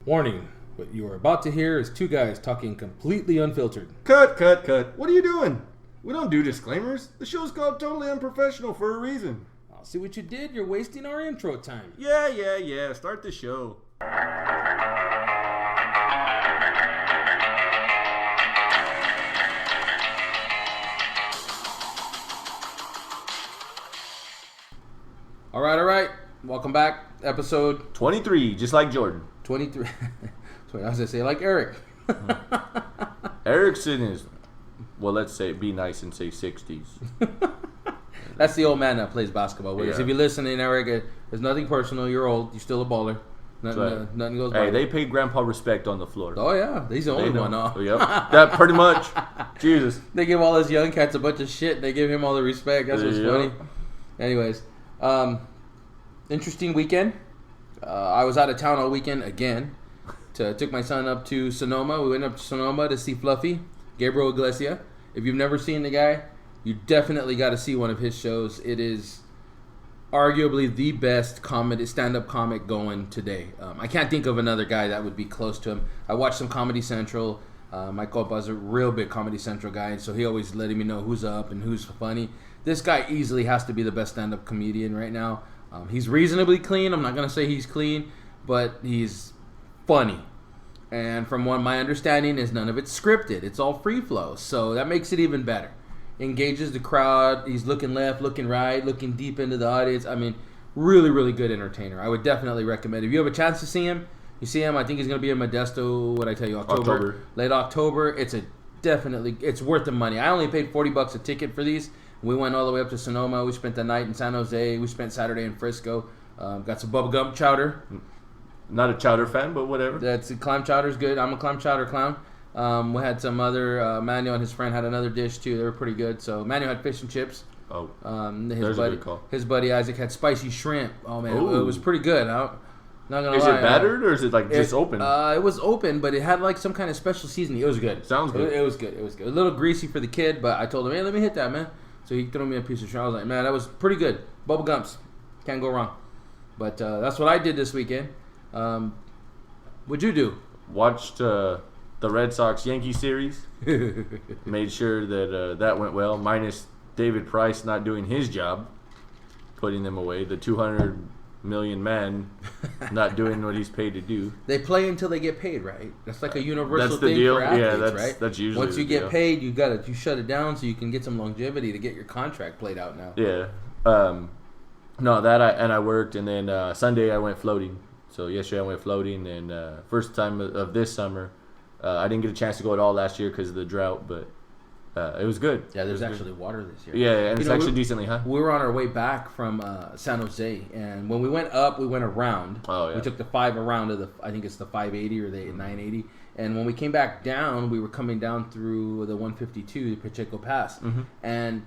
Warning, what you are about to hear is two guys talking completely unfiltered. Cut. What are you doing? We don't do disclaimers. The show's called Totally Unprofessional for a reason. I'll see what you did. You're wasting our intro time. Yeah. Start the show. All right. Welcome back. Episode 23, just like Jordan. 23. I was going to say like Eric. Eric's in his, well, let's say, be nice and say 60s. That's the old man that plays basketball with us. Yeah. If you're listening, Eric, there's nothing personal. You're old. You're still a baller. Nothing goes by. Hey, they paid Grandpa respect on the floor. Oh, yeah. He's the only one. Oh. Yep. That pretty much. Jesus. They give all those young cats a bunch of shit. They give him all the respect. That's what's funny. Anyways, interesting weekend. I was out of town all weekend again. Took my son up to Sonoma. We went up to Sonoma to see Fluffy, Gabriel Iglesias. If you've never seen the guy, you definitely got to see one of his shows. It is arguably the best stand-up comic going today. I can't think of another guy that would be close to him. I watched some Comedy Central. My co-pa's a real big Comedy Central guy, so he always letting me know who's up and who's funny. This guy easily has to be the best stand-up comedian right now. He's reasonably clean. I'm not going to say he's clean, but he's funny. And from what my understanding is, none of it's scripted. It's all free flow, so that makes it even better. Engages the crowd. He's looking left, looking right, looking deep into the audience. I mean, really, really good entertainer. I would definitely recommend it. If you have a chance to see him, you see him. I think he's going to be in Modesto, what I tell you, October. Late October. It's worth the money. I only paid $40 a ticket for these. We went all the way up to Sonoma. We spent the night in San Jose. We spent Saturday in Frisco. Got some bubblegum chowder. Not a chowder fan, but whatever. Clam chowder's good. I'm a clam chowder clown. We had some other, Manuel and his friend had another dish too. They were pretty good. So Manuel had fish and chips. Oh, there's a good call. His buddy Isaac had spicy shrimp. Oh man, it was pretty good. Not gonna lie. Is it battered or is it just open? It was open, but it had like some kind of special seasoning. It was good. Sounds good. It was good. A little greasy for the kid, but I told him, hey, let me hit that, man. So he threw me a piece of shrimp. I was like, man, that was pretty good. Bubble gums. Can't go wrong. But that's what I did this weekend. What'd you do? Watched the Red Sox-Yankee series. Made sure that that went well, minus David Price not doing his job, putting them away. The 200 million man not doing what he's paid to do. They play until they get paid, right? That's like a universal thing deal. for athletes, right? That's usually once you get paid, you shut it down so you can get some longevity to get your contract played out now. Yeah. No, I worked, and then Sunday I went floating. So yesterday I went floating, and first time of this summer. I didn't get a chance to go at all last year because of the drought, but it was good. Yeah, there's actually water this year. Yeah, and it's actually decently high. We were on our way back from San Jose, and when we went up, we went around. Oh, yeah. We took the 5 around of I think it's the 580 or the 980. And when we came back down, we were coming down through the 152, the Pacheco Pass. Mm-hmm. And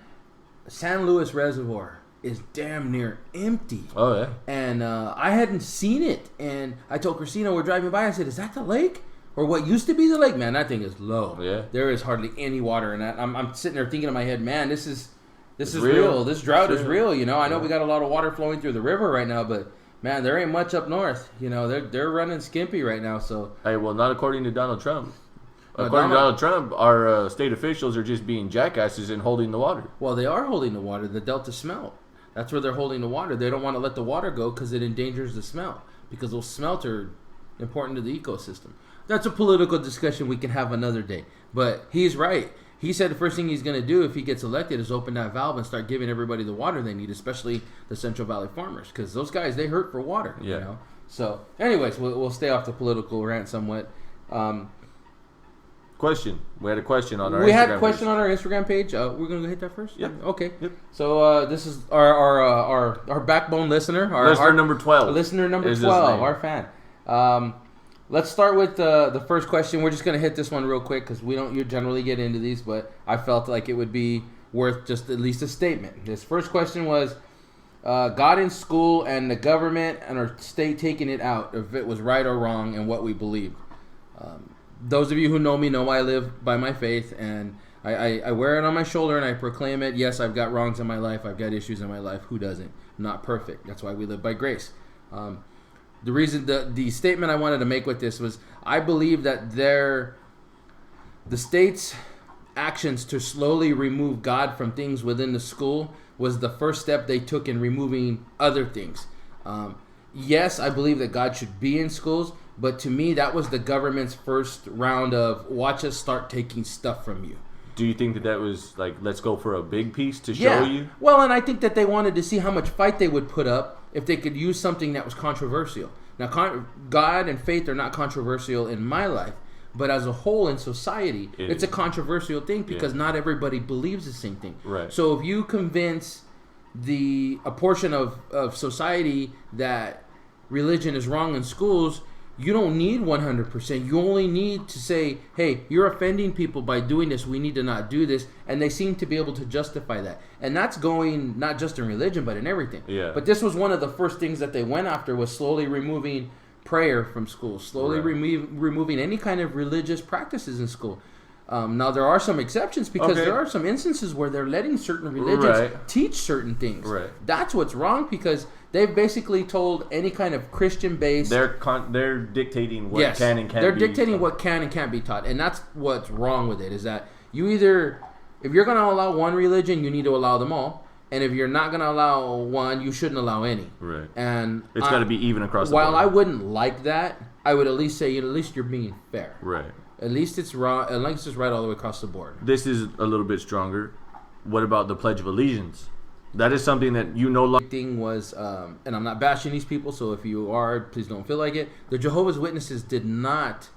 San Luis Reservoir is damn near empty. Oh, yeah. And I hadn't seen it. And I told Christina, we're driving by, I said, is that the lake? Or what used to be the lake? Man, that thing is low. Yeah. There is hardly any water in that. I'm sitting there thinking in my head, man, this is real. This drought is real. You know, I know we got a lot of water flowing through the river right now, but man, there ain't much up north. You know, they're running skimpy right now. So hey, well, not according to Donald Trump. According to Donald Trump, our state officials are just being jackasses and holding the water. Well, they are holding the water. The Delta smelt. That's where they're holding the water. They don't want to let the water go because it endangers the smelt. Because those smelt are important to the ecosystem. That's a political discussion we can have another day. But he's right. He said the first thing he's going to do if he gets elected is open that valve and start giving everybody the water they need, especially the Central Valley farmers. Because those guys, they hurt for water. Yeah. You know? So, anyways, we'll stay off the political rant somewhat. Question. We had a question on our Instagram page. We had a question page. on our Instagram page. We're going to hit that first? Yep. Okay. Yep. So this is our backbone listener. Listener number 12. Listener number 12, our fan. Let's start with the first question. We're just going to hit this one real quick because we don't generally get into these, but I felt like it would be worth just at least a statement. This first question was, God in school and the government and our state taking it out, if it was right or wrong and what we believed. Those of you who know me know I live by my faith, and I wear it on my shoulder and I proclaim it. Yes, I've got wrongs in my life. I've got issues in my life. Who doesn't? I'm not perfect. That's why we live by grace. The reason the statement I wanted to make with this was I believe that the state's actions to slowly remove God from things within the school was the first step they took in removing other things. Yes, I believe that God should be in schools, but to me, that was the government's first round of watch us start taking stuff from you. Do you think that was like, let's go for a big piece to show you? Well, and I think that they wanted to see how much fight they would put up if they could use something that was controversial. Now, God and faith are not controversial in my life, but as a whole in society, it's a controversial thing because not everybody believes the same thing. Right. So if you convince a portion of society that religion is wrong in schools, you don't need 100%. You only need to say, hey, you're offending people by doing this. We need to not do this. And they seem to be able to justify that. And that's going not just in religion, but in everything. Yeah. But this was one of the first things that they went after was slowly removing prayer from school, slowly removing any kind of religious practices in school. Now, there are some exceptions because there are some instances where they're letting certain religions teach certain things. Right. That's what's wrong because they've basically told any kind of Christian-based... They're dictating what can and can't be They're dictating what can and can't be taught. And that's what's wrong with it, is that you either... If you're going to allow one religion, you need to allow them all. And if you're not going to allow one, you shouldn't allow any. Right. And it's got to be even across the board. While I wouldn't like that, I would at least say, at least you're being fair. Right. At least it's wrong. At least it's right all the way across the board. This is a little bit stronger. What about the Pledge of Allegiance? That is something that The thing was, and I'm not bashing these people, so if you are, please don't feel like it. The Jehovah's Witnesses did not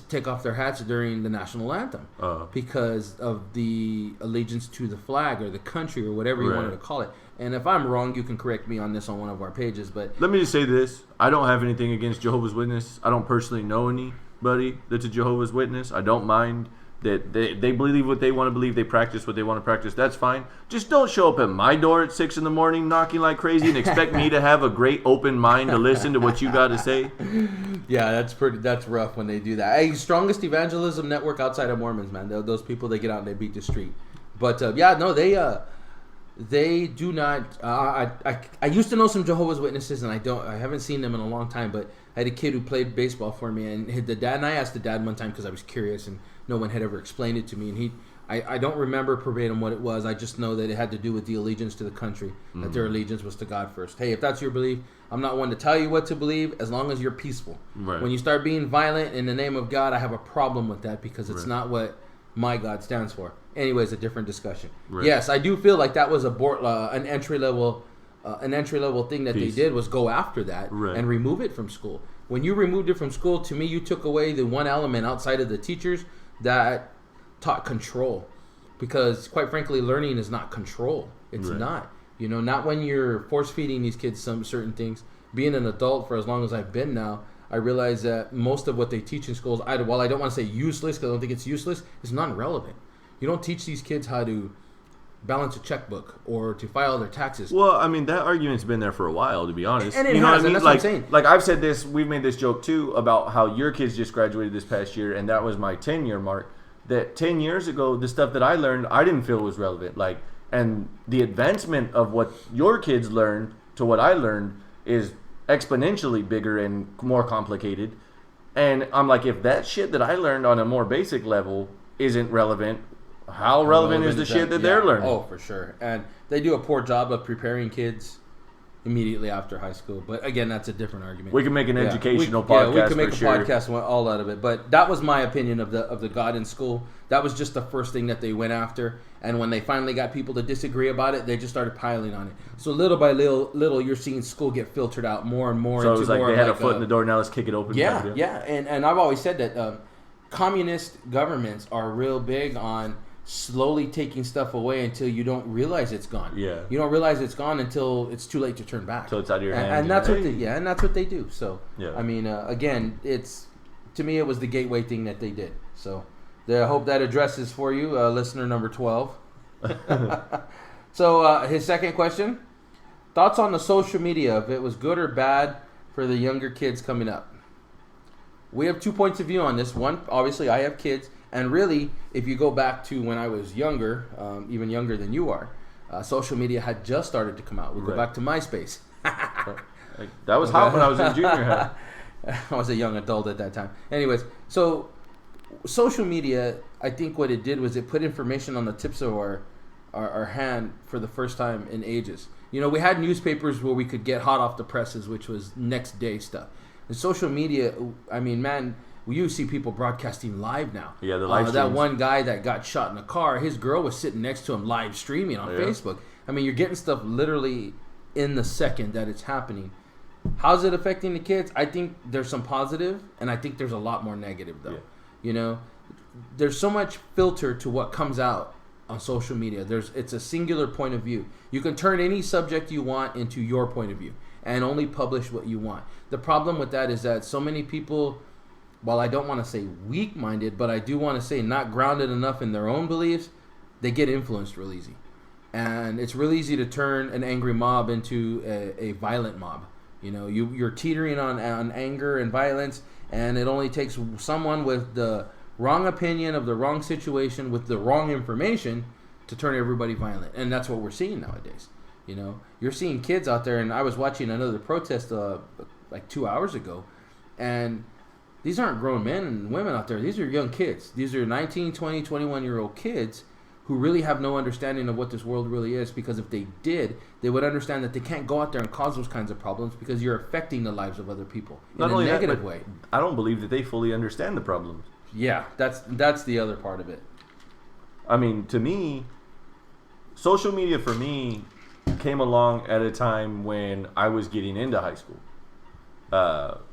take off their hats during the national anthem because of the allegiance to the flag or the country or whatever you wanted to call it. And if I'm wrong, you can correct me on this on one of our pages. But let me just say this. I don't have anything against Jehovah's Witnesses. I don't personally know anybody that's a Jehovah's Witness. I don't mind that they believe what they want to believe. They practice what they want to practice. That's fine. Just don't show up at my door at 6 a.m. knocking like crazy and expect me to have a great open mind to listen to what you got to say. Yeah, that's rough when they do that. Hey, strongest evangelism network outside of Mormons, man. Those people, they get out and they beat the street. But they do not. I used to know some Jehovah's Witnesses, and I haven't seen them in a long time. But I had a kid who played baseball for me, and the dad. And I asked the dad one time because I was curious, and no one had ever explained it to me. And I don't remember verbatim what it was. I just know that it had to do with the allegiance to the country. That their allegiance was to God first. Hey, if that's your belief, I'm not one to tell you what to believe, as long as you're peaceful. Right. When you start being violent in the name of God, I have a problem with that because it's not what my God stands for. Anyways, a different discussion. Right. Yes, I do feel like that was an entry level thing that they did was go after that and remove it from school. When you removed it from school, to me, you took away the one element outside of the teachers that taught control. Because quite frankly, learning is not control. It's not. Not when you're force feeding these kids some certain things. Being an adult for as long as I've been now, I realize that most of what they teach in schools, while I don't want to say useless because I don't think it's useless, is non-relevant. You don't teach these kids how to balance a checkbook or to file their taxes. Well, I mean, that argument's been there for a while, to be honest. And it has, and that's what I'm saying. Like I've said this, we've made this joke too about how your kids just graduated this past year, and that was my 10-year mark. That 10 years ago, the stuff that I learned, I didn't feel was relevant. And the advancement of what your kids learned to what I learned is exponentially bigger and more complicated. And I'm like, if that shit that I learned on a more basic level isn't relevant, how relevant is the shit that they're learning? Oh, for sure. And they do a poor job of preparing kids immediately after high school. But again, that's a different argument. We can make an educational podcast. Yeah, we can make a podcast all out of it. But that was my opinion of the God in school. That was just the first thing that they went after. And when they finally got people to disagree about it, they just started piling on it. So little by little, you're seeing school get filtered out more and more. So it was like they had a foot in the door. Now let's kick it open. Yeah. And I've always said that communist governments are real big on slowly taking stuff away until you don't realize it's gone. Yeah. You don't realize it's gone until it's too late to turn back. So it's out of your hands. And that's what they do. So I mean, again, to me it was the gateway thing that they did. So I hope that addresses for you, listener number 12. So his second question: thoughts on the social media, if it was good or bad for the younger kids coming up? We have 2 points of view on this. One, obviously, I have kids. And really, if you go back to when I was younger, even younger than you are, social media had just started to come out. We go back to MySpace. Like, that was hot when I was in junior high. I was a young adult at that time. Anyways, so social media, I think what it did was it put information on the tips of our hand for the first time in ages. You know, we had newspapers where we could get hot off the presses, which was next day stuff. And social media, I mean, man, you see people broadcasting live now. Yeah, the live that streams. one guy that got shot in a car, his girl was sitting next to him live streaming on Facebook. I mean, you're getting stuff literally in the second that it's happening. How's it affecting the kids? I think there's some positive, and I think there's a lot more negative, though. Yeah. You know, there's so much filter to what comes out on social media. It's a singular point of view. You can turn any subject you want into your point of view and only publish what you want. The problem with that is that so many people, while I don't want to say weak-minded, but I do want to say not grounded enough in their own beliefs, they get influenced real easy. And it's real easy to turn an angry mob into a violent mob. You know, you're teetering on anger and violence, and it only takes someone with the wrong opinion of the wrong situation with the wrong information to turn everybody violent. And that's what we're seeing nowadays. You know, you're seeing kids out there, and I was watching another protest like 2 hours ago, and these aren't grown men and women out there. These are young kids. These are 19, 20, 21-year-old kids who really have no understanding of what this world really is, because if they did, they would understand that they can't go out there and cause those kinds of problems because you're affecting the lives of other people in a negative way. I don't believe that they fully understand the problems. Yeah, that's the other part of it. I mean, to me, social media for me came along at a time when I was getting into high school.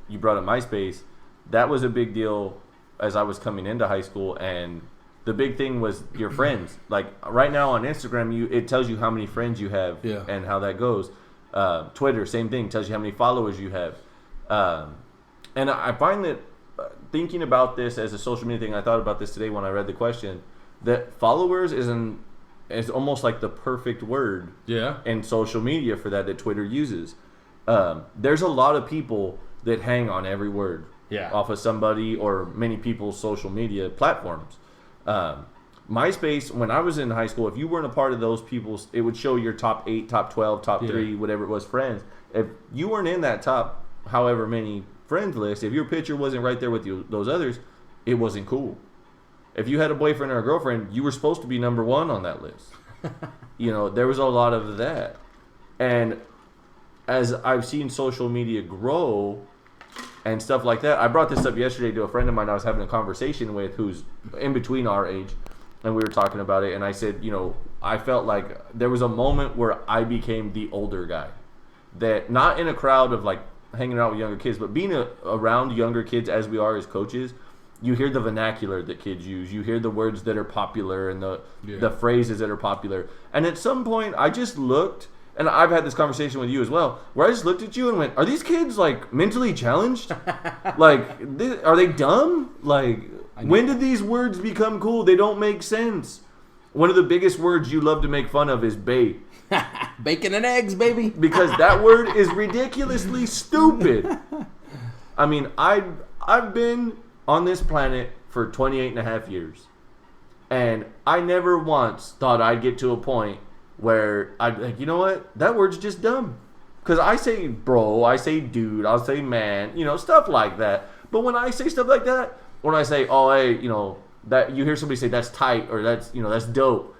You brought up MySpace. That was a big deal as I was coming into high school, and the big thing was your friends. Like right now on Instagram, it tells you how many friends you have and how that goes. Twitter, same thing, tells you how many followers you have. And I find that thinking about this as a social media thing, I thought about this today when I read the question, that followers is almost like the perfect word in social media for that Twitter uses. There's a lot of people that hang on every word off of somebody or many people's social media platforms. MySpace, when I was in high school, if you weren't a part of those people, it would show your top 8, top 12, top 3, whatever it was, friends. If you weren't in that top however many friends list, if your picture wasn't right there with those others, it wasn't cool. If you had a boyfriend or a girlfriend, you were supposed to be number 1 on that list. You know, there was a lot of that. And as I've seen social media grow and stuff like that, I brought this up yesterday to a friend of mine I was having a conversation with who's in between our age, and we were talking about it, and I said, you know, I felt like there was a moment where I became the older guy. That not in a crowd of like hanging out with younger kids, but being around younger kids as we are as coaches, you hear the vernacular that kids use. You hear the words that are popular and the phrases that are popular. And at some point, I just looked, and I've had this conversation with you as well, where I just looked at you and went, are these kids, like, mentally challenged? Like, are they dumb? Like, when did these words become cool? They don't make sense. One of the biggest words you love to make fun of is bae. Bacon and eggs, baby. Because that word is ridiculously stupid. I mean, I've been on this planet for 28 and a half years. And I never once thought I'd get to a point where I'd be like, you know what? That word's just dumb. Because I say bro, I say dude, I'll say man, you know, stuff like that. But when I say stuff like that, when I say, oh, hey, you know, that you hear somebody say that's tight or that's, you know, that's dope,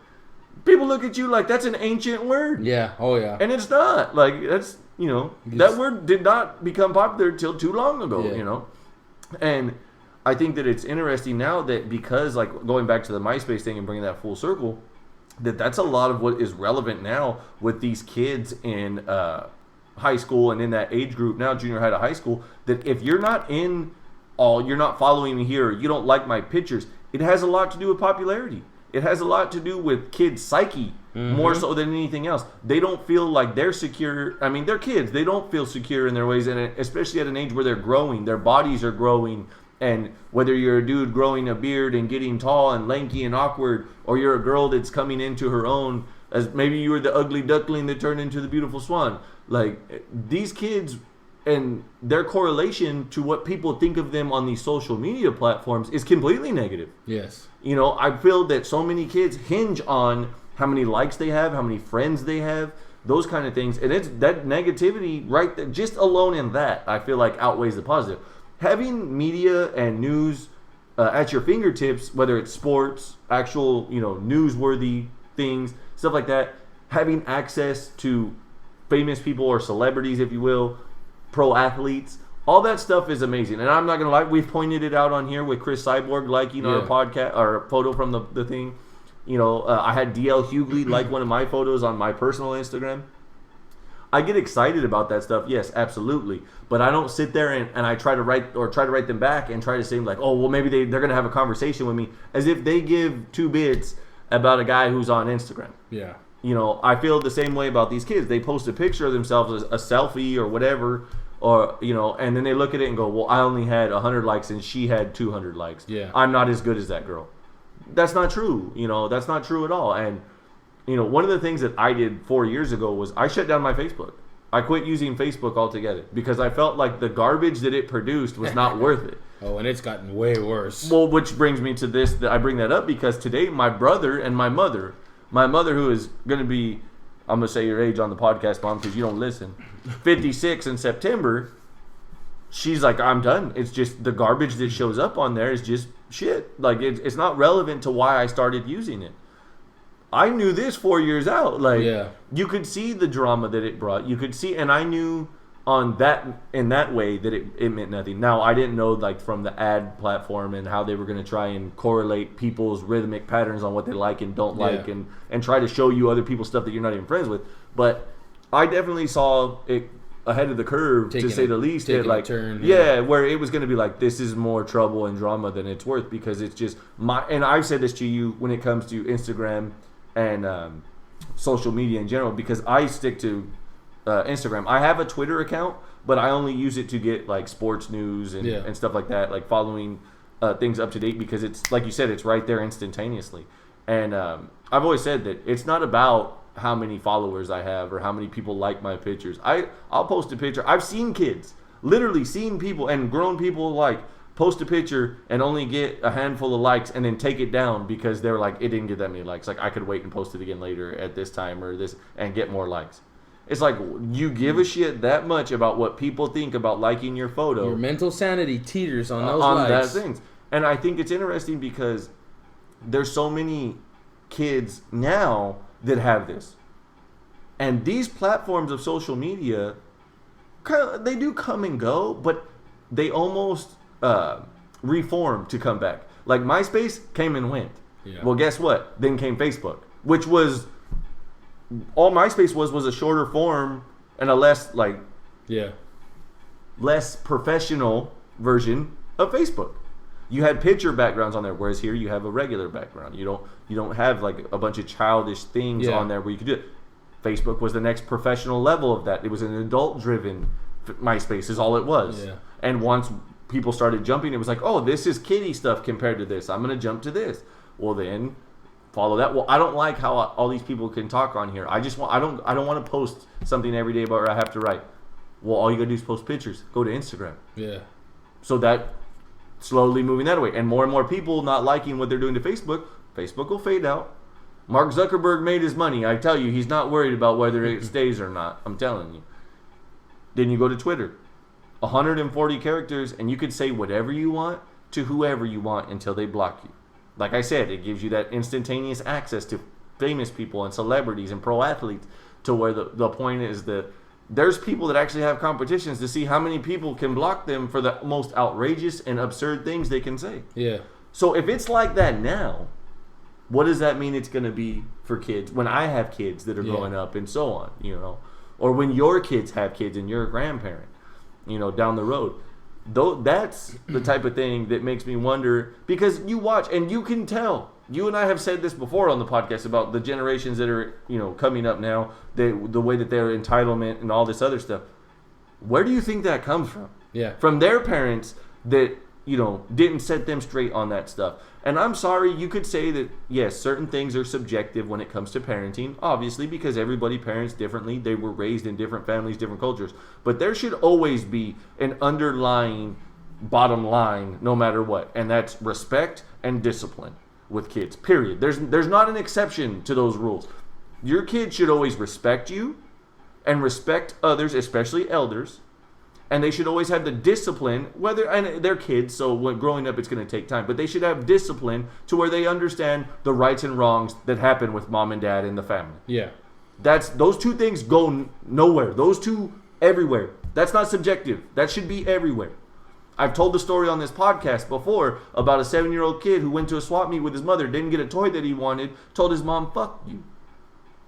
people look at you like that's an ancient word. Yeah. Oh, yeah. And it's not. Like, that's, you know, that word did not become popular till too long ago, you know. And I think that it's interesting now that because, like, going back to the MySpace thing and bringing that full circle, that's a lot of what is relevant now with these kids in high school and in that age group now, junior high to high school, that if you're not you're not following me here, or you don't like my pictures, it has a lot to do with popularity. It has a lot to do with kids' psyche, more so than anything else. They don't feel like they're secure. I mean, they're kids. They don't feel secure in their ways, and especially at an age where they're growing. Their bodies are growing, and whether you're a dude growing a beard and getting tall and lanky and awkward, or you're a girl that's coming into her own, as maybe you were the ugly duckling that turned into the beautiful swan. Like, these kids and their correlation to what people think of them on these social media platforms is completely negative. Yes. You know, I feel that so many kids hinge on how many likes they have, how many friends they have, those kind of things. And it's that negativity right there, just alone in that, I feel like outweighs the positive. Having media and news at your fingertips, whether it's sports, actual, newsworthy things, stuff like that, having access to famous people or celebrities, if you will, pro athletes, all that stuff is amazing. And I'm not going to lie, we've pointed it out on here with Chris Cyborg liking our podcast, or photo from the thing. I had DL Hughley like one of my photos on my personal Instagram. I get excited about that stuff, yes, absolutely. But I don't sit there and I try to write them back and try to say like, oh, well, maybe they're going to have a conversation with me, as if they give 2 bits about a guy who's on Instagram. Yeah. I feel the same way about these kids. They post a picture of themselves, a selfie or whatever, or, and then they look at it and go, well, I only had 100 likes and she had 200 likes. Yeah. I'm not as good as that girl. That's not true. That's not true at all. And, one of the things that I did 4 years ago was I shut down my Facebook. I quit using Facebook altogether because I felt like the garbage that it produced was not worth it. Oh, and it's gotten way worse. Well, which brings me to this. I bring that up because today my brother and my mother, who is going to be, I'm going to say your age on the podcast, Mom, because you don't listen, 56 in September, she's like, I'm done. It's just the garbage that shows up on there is just shit. Like, it's not relevant to why I started using it. I knew this 4 years out. Like, you could see the drama that it brought. You could see, and I knew in that way that it meant nothing. Now, I didn't know, like, from the ad platform and how they were going to try and correlate people's rhythmic patterns on what they like and don't like and try to show you other people's stuff that you're not even friends with. But I definitely saw it ahead of the curve, to say the least. Like, turn, where it was going to be like, this is more trouble and drama than it's worth, because it's just and I've said this to you when it comes to Instagram and social media in general, because I stick to Instagram. I have a Twitter account, but I only use it to get like sports news and stuff like that, like following things up to date, because it's like you said, it's right there instantaneously. And I've always said that it's not about how many followers I have or how many people like my pictures. I'll post a picture. I've seen kids, literally seen people and grown people like post a picture and only get a handful of likes and then take it down because they're like, it didn't get that many likes. Like, I could wait and post it again later at this time or this and get more likes. It's like, you give a shit that much about what people think about liking your photo. Your mental sanity teeters on those likes. That things. And I think it's interesting because there's so many kids now that have this. And these platforms of social media, they do come and go, but they almost reform to come back. Like, MySpace came and went. Yeah. Well, guess what? Then came Facebook, which was all MySpace was a shorter form and a less professional version of Facebook. You had picture backgrounds on there, whereas here you have a regular background. You don't have like a bunch of childish things on there where you could do it. Facebook was the next professional level of that. It was an adult-driven MySpace is all it was. Yeah. And once people started jumping, it was like, oh, this is kiddie stuff compared to this. I'm going to jump to this. Well, then follow that. Well, I don't like how all these people can talk on here. I don't want to post something every day about what I have to write. Well, all you got to do is post pictures. Go to Instagram. Yeah. So that slowly moving that way. And more people not liking what they're doing to Facebook. Facebook will fade out. Mark Zuckerberg made his money. I tell you, he's not worried about whether it stays or not. I'm telling you. Then you go to Twitter. 140 characters, and you could say whatever you want to whoever you want until they block you. Like I said, it gives you that instantaneous access to famous people and celebrities and pro athletes, to where the point is that there's people that actually have competitions to see how many people can block them for the most outrageous and absurd things they can say. Yeah. So if it's like that now, what does that mean it's going to be for kids when I have kids that are growing up and so on, or when your kids have kids and you're a grandparent, down the road? Though that's the type of thing that makes me wonder, because you watch and you can tell. You and I have said this before on the podcast about the generations that are, coming up now, the way that their entitlement and all this other stuff. Where do you think that comes from? Yeah. From their parents that, didn't set them straight on that stuff. And I'm sorry, you could say that, yes, certain things are subjective when it comes to parenting, obviously, because everybody parents differently. They were raised in different families, different cultures. But there should always be an underlying bottom line, no matter what. And that's respect and discipline with kids, period. There's not an exception to those rules. Your kid should always respect you and respect others, especially elders. And they should always have the discipline, and they're kids, so when growing up it's going to take time, but they should have discipline to where they understand the rights and wrongs that happen with mom and dad in the family. Yeah. Those two things go nowhere. Those two everywhere. That's not subjective. That should be everywhere. I've told the story on this podcast before about a 7-year-old kid who went to a swap meet with his mother, didn't get a toy that he wanted, told his mom, "Fuck you."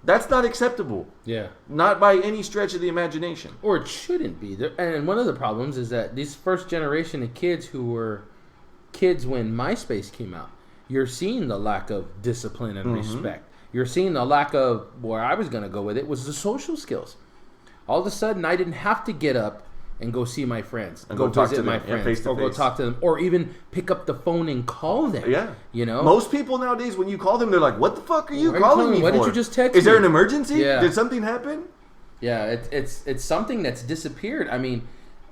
That's not acceptable. Yeah. Not by any stretch of the imagination. Or it shouldn't be. And one of the problems is that these first generation of kids who were kids when MySpace came out, you're seeing the lack of discipline and respect. You're seeing the lack of, where I was going to go with it, was the social skills. All of a sudden, I didn't have to get up and go see my friends, and go talk visit to my them, friends, face to or go face. talk to them, or even pick up the phone and call them. Yeah. You know? Most people nowadays, when you call them, they're like, "What the fuck are you Why are you calling calling me me? Why for? didn't you just text Is there me?" an emergency? Yeah. Did something happen?" Yeah, it's something that's disappeared. I mean,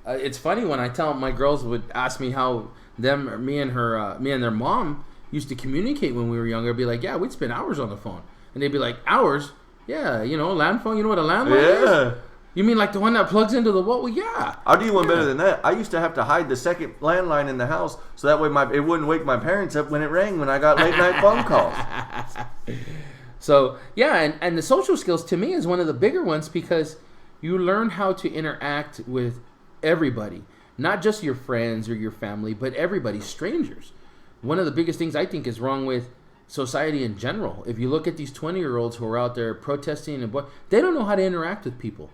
it's funny when I tell my girls would ask me how me and their mom used to communicate when we were younger. I'd be like, "Yeah, we'd spend hours on the phone," and they'd be like, "Hours? Yeah, land phone. You know what a landline is? You mean like the one that plugs into the wall?" Well, yeah. I'll do you one better than that. I used to have to hide the second landline in the house so that way it wouldn't wake my parents up when it rang when I got late night phone calls. So, yeah, and the social skills to me is one of the bigger ones because you learn how to interact with everybody, not just your friends or your family, but everybody, strangers. One of the biggest things I think is wrong with society in general. If you look at these 20-year-olds who are out there protesting, they don't know how to interact with people.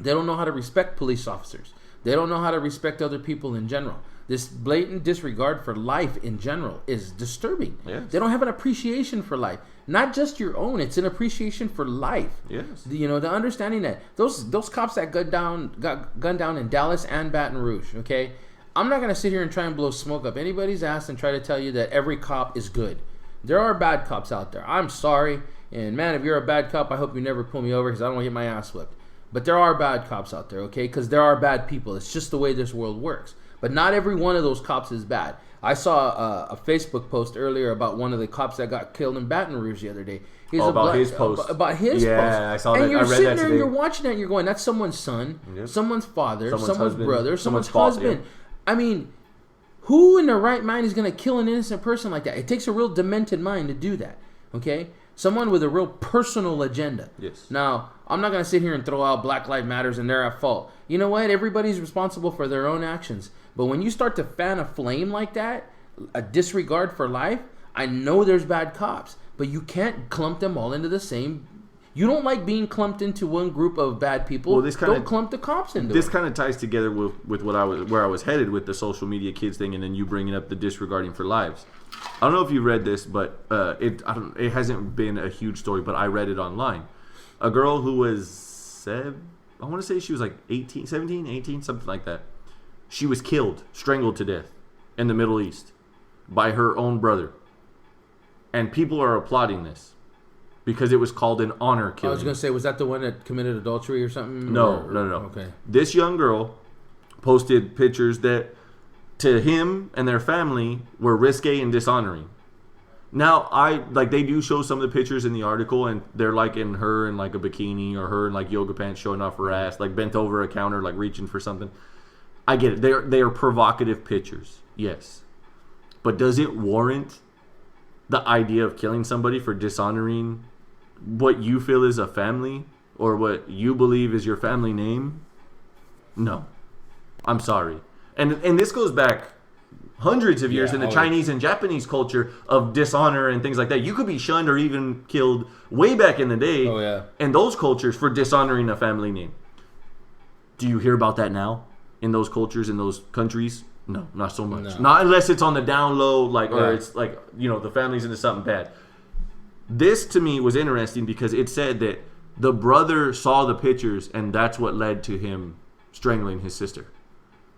They don't know how to respect police officers. They don't know how to respect other people in general. This blatant disregard for life in general is disturbing. Yes. They don't have an appreciation for life. Not just your own, it's an appreciation for life. Yes. The understanding that those cops that got gunned down in Dallas and Baton Rouge, okay? I'm not going to sit here and try and blow smoke up anybody's ass and try to tell you that every cop is good. There are bad cops out there. I'm sorry. And man, if you're a bad cop, I hope you never pull me over because I don't want to get my ass whipped. But there are bad cops out there, okay? Because there are bad people. It's just the way this world works. But not every one of those cops is bad. I saw a Facebook post earlier about one of the cops that got killed in Baton Rouge the other day. He's about his post. About his post. Yeah, I saw that. And you're I read sitting that there today. and you're watching that and you're going, that's someone's son, Yep. someone's father, Someone's someone's husband, brother, someone's fault, husband. yeah. I mean, who in their right mind is going to kill an innocent person like that? It takes a real demented mind to do that, okay? Someone with a real personal agenda. Yes. Now, I'm not going to sit here and throw out Black Lives Matters and they're at fault. You know what? Everybody's responsible for their own actions. But when you start to fan a flame like that, a disregard for life, I know there's bad cops, but you can't clump them all into the same. You don't like being clumped into one group of bad people. Well, don't clump the cops into This it. kind of ties together with where I was headed with the social media kids thing, and then you bringing up the disregarding for lives. I don't know if you read this, but it hasn't been a huge story, but I read it online. A girl who was I want to say she was like 17, 18, something like that. She was killed, strangled to death in the Middle East by her own brother. And people are applauding this because it was called an honor killing. I was going to say, was that the one that committed adultery or something? No. Okay. This young girl posted pictures that to him and their family were risque and dishonoring. Now, they do show some of the pictures in the article, and they're like in her in like a bikini or her in like yoga pants showing off her ass, like bent over a counter, like reaching for something. I get it. They are provocative pictures, yes. But does it warrant the idea of killing somebody for dishonoring what you feel is a family or what you believe is your family name? No. I'm sorry. And this goes back hundreds of years in the Chinese and Japanese culture of dishonor and things like that. You could be shunned or even killed way back in the day in those cultures for dishonoring a family name. Do you hear about that now in those cultures, in those countries? No, not so much. No. Not unless it's on the down low, or it's like, the family's into something bad. This to me was interesting because it said that the brother saw the pictures and that's what led to him strangling his sister.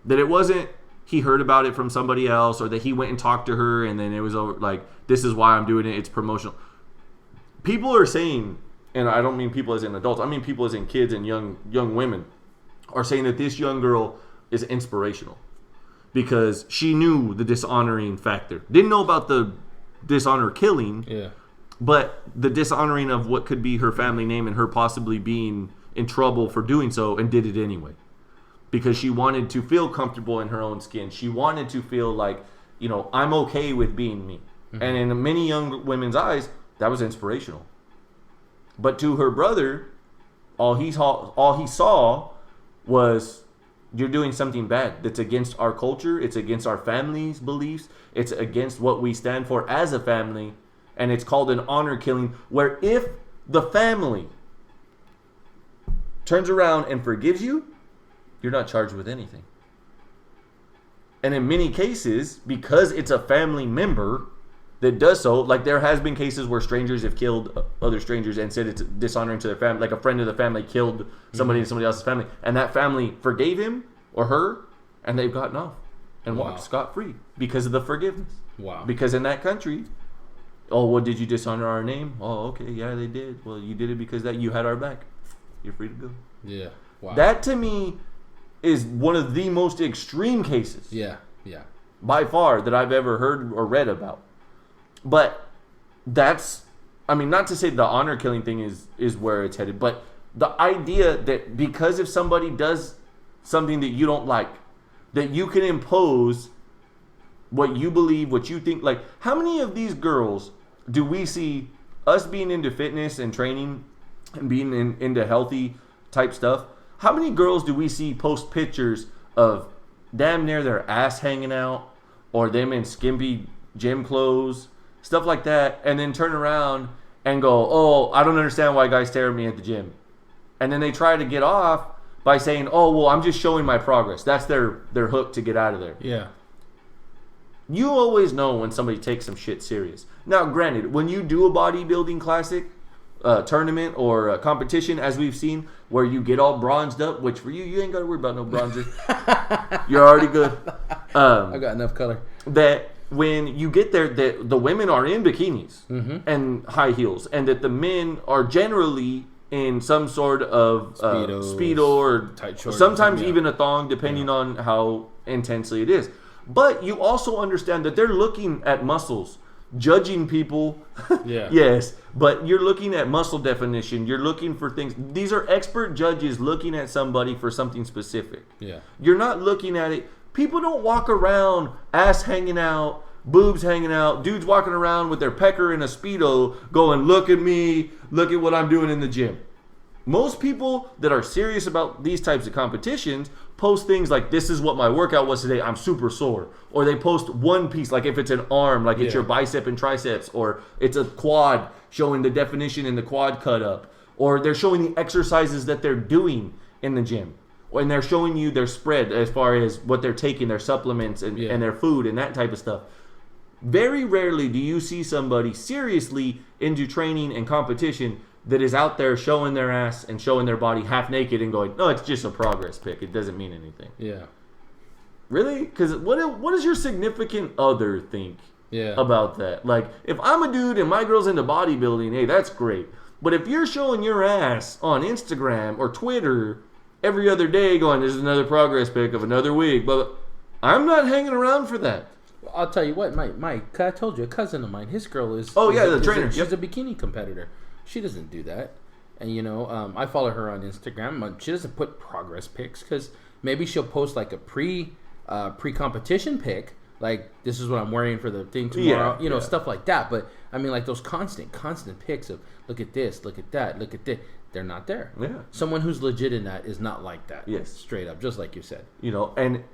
That it wasn't he heard about it from somebody else or that he went and talked to her and then it was over, like, this is why I'm doing it, it's promotional. People are saying, and I don't mean people as in adults, I mean people as in kids and young women, are saying that this young girl is inspirational because she knew the dishonoring factor. Didn't know about the dishonor killing, but the dishonoring of what could be her family name and her possibly being in trouble for doing so and did it anyway. Because she wanted to feel comfortable in her own skin. She wanted to feel like, you know, I'm okay with being me. Mm-hmm. And in many young women's eyes, that was inspirational. But to her brother, all he saw was, you're doing something bad that's against our culture. It's against our family's beliefs. It's against what we stand for as a family. And it's called an honor killing, where if the family turns around and forgives you, you're not charged with anything. And in many cases, because it's a family member that does so, like there has been cases where strangers have killed other strangers and said it's dishonoring to their family, like a friend of the family killed somebody in somebody else's family, and that family forgave him or her, and they've gotten off and walked scot-free because of the forgiveness. Wow. Because in that country, oh, well, did you dishonor our name? Oh, okay, yeah, they did. Well, you did it because that you had our back. You're free to go. Yeah. Wow. That to me is one of the most extreme cases. Yeah. By far that I've ever heard or read about. But that's, I mean, not to say the honor killing thing is where it's headed, but the idea that because if somebody does something that you don't like, that you can impose what you believe, what you think. Like, how many of these girls do we see us being into fitness and training and being into healthy type stuff? How many girls do we see post pictures of damn near their ass hanging out or them in skimpy gym clothes, stuff like that, and then turn around and go, oh, I don't understand why guys stare at me at the gym. And then they try to get off by saying, oh, well, I'm just showing my progress. That's their hook to get out of there. Yeah. You always know when somebody takes some shit serious. Now, granted, when you do a bodybuilding classic, tournament or a competition, as we've seen, where you get all bronzed up, which for you ain't got to worry about no bronzer. You're already good. I got enough color. That when you get there, that the women are in bikinis and high heels, and that the men are generally in some sort of speedo or tight shorts, sometimes even a thong, depending on how intensely it is. But you also understand that they're looking at muscles, judging people. Yeah. Yes, but you're looking at muscle definition. You're looking for things. These are expert judges looking at somebody for something specific. Yeah. You're not looking at it. People don't walk around ass hanging out, boobs hanging out, dudes walking around with their pecker in a Speedo going, look at me, look at what I'm doing in the gym. Most people that are serious about these types of competitions post things like, this is what my workout was today, I'm super sore. Or they post one piece, like if it's an arm, like it's your bicep and triceps, or it's a quad showing the definition in the quad cut up. Or they're showing the exercises that they're doing in the gym. And they're showing you their spread as far as what they're taking, their supplements and their food and that type of stuff. Very rarely do you see somebody seriously into training and competition that is out there showing their ass and showing their body half naked and going, no, it's just a progress pic. It doesn't mean anything. Yeah. Really? Because what does your significant other think about that? Like, if I'm a dude and my girl's into bodybuilding, hey, that's great. But if you're showing your ass on Instagram or Twitter every other day going, this is another progress pic of another week, but I'm not hanging around for that. I'll tell you what, I told you, a cousin of mine, his girl is... Oh, yeah, the trainer. She's a bikini competitor. She doesn't do that. And, you know, I follow her on Instagram. She doesn't put progress pics because maybe she'll post like a pre-competition pic. Like, this is what I'm wearing for the thing tomorrow. You know, stuff like that. But, I mean, like those constant pics of, look at this, look at that, look at this. They're not there. Yeah. Someone who's legit in that is not like that. Yes. Straight up, just like you said. You know, and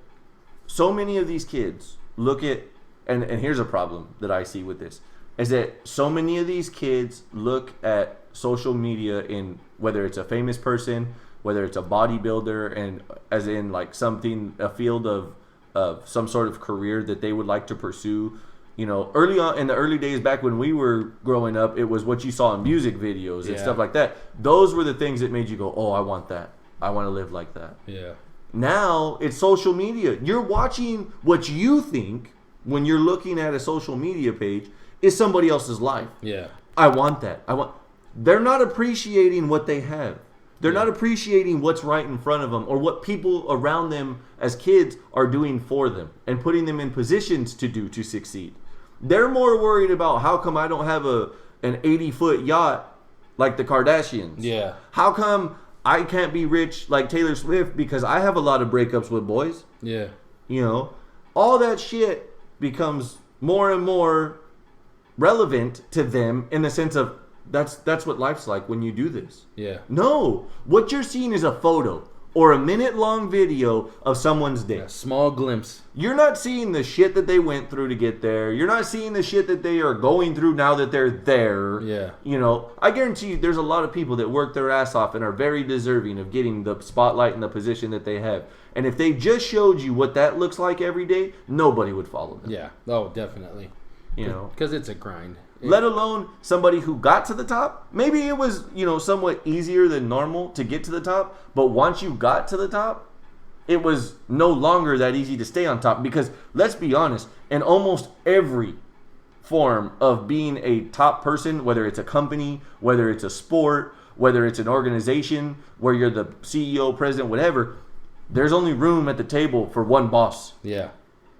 so many of these kids look at, and here's a problem that I see with this, is that so many of these kids look at social media in, whether it's a famous person, whether it's a bodybuilder, and as in like something, a field of some sort of career that they would like to pursue. You know, early on in the early days back when we were growing up, it was what you saw in music videos and stuff like that. Those were the things that made you go, oh, I want that. I want to live like that. Yeah. Now it's social media. You're watching what you think when you're looking at a social media page is somebody else's life. Yeah. I want that. They're not appreciating what they have. They're not appreciating what's right in front of them or what people around them as kids are doing for them and putting them in positions to succeed. They're more worried about how come I don't have an 80-foot yacht like the Kardashians. Yeah. How come I can't be rich like Taylor Swift because I have a lot of breakups with boys. Yeah. You know, all that shit becomes more and more relevant to them in the sense of that's what life's like when you do this. Yeah. No, what you're seeing is a photo or a minute-long video of someone's day. A small glimpse. You're not seeing the shit that they went through to get there. You're not seeing the shit that they are going through now that they're there. Yeah. You know, I guarantee you there's a lot of people that work their ass off and are very deserving of getting the spotlight and the position that they have. And if they just showed you what that looks like every day, nobody would follow them. Yeah. Oh, definitely. You know, because it's a grind. Let alone somebody who got to the top. Maybe it was, you know, somewhat easier than normal to get to the top. But once you got to the top, it was no longer that easy to stay on top. Because let's be honest, in almost every form of being a top person, whether it's a company, whether it's a sport, whether it's an organization where you're the CEO, president, whatever, there's only room at the table for one boss. Yeah.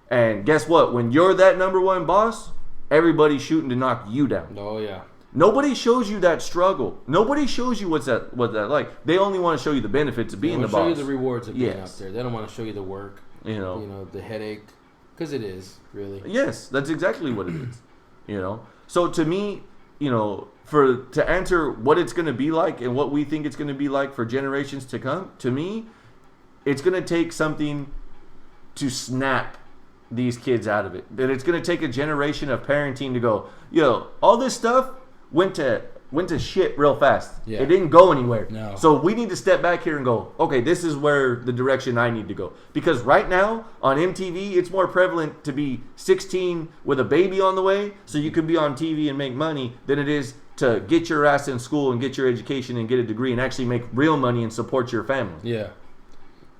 And guess what? When you're that number one boss, everybody's shooting to knock you down. Oh, yeah. Nobody shows you that struggle. Nobody shows you what that like. They only want to show you the benefits of being the boss. They want to show you the rewards of being Yes. out there. They don't want to show you the work. You know, the headache. Because it is, really. Yes, that's exactly what it is. You know, so to me, you know, to answer what it's going to be like and what we think it's going to be like for generations to come, to me, it's going to take something to snap these kids out of it. That it's going to take a generation of parenting to go, yo, all this stuff went to shit real fast. Yeah. It didn't go anywhere. No. So we need to step back here and go, okay, this is where the direction I need to go. Because right now on MTV, it's more prevalent to be 16 with a baby on the way so you can be on TV and make money than it is to get your ass in school and get your education and get a degree and actually make real money and support your family. Yeah.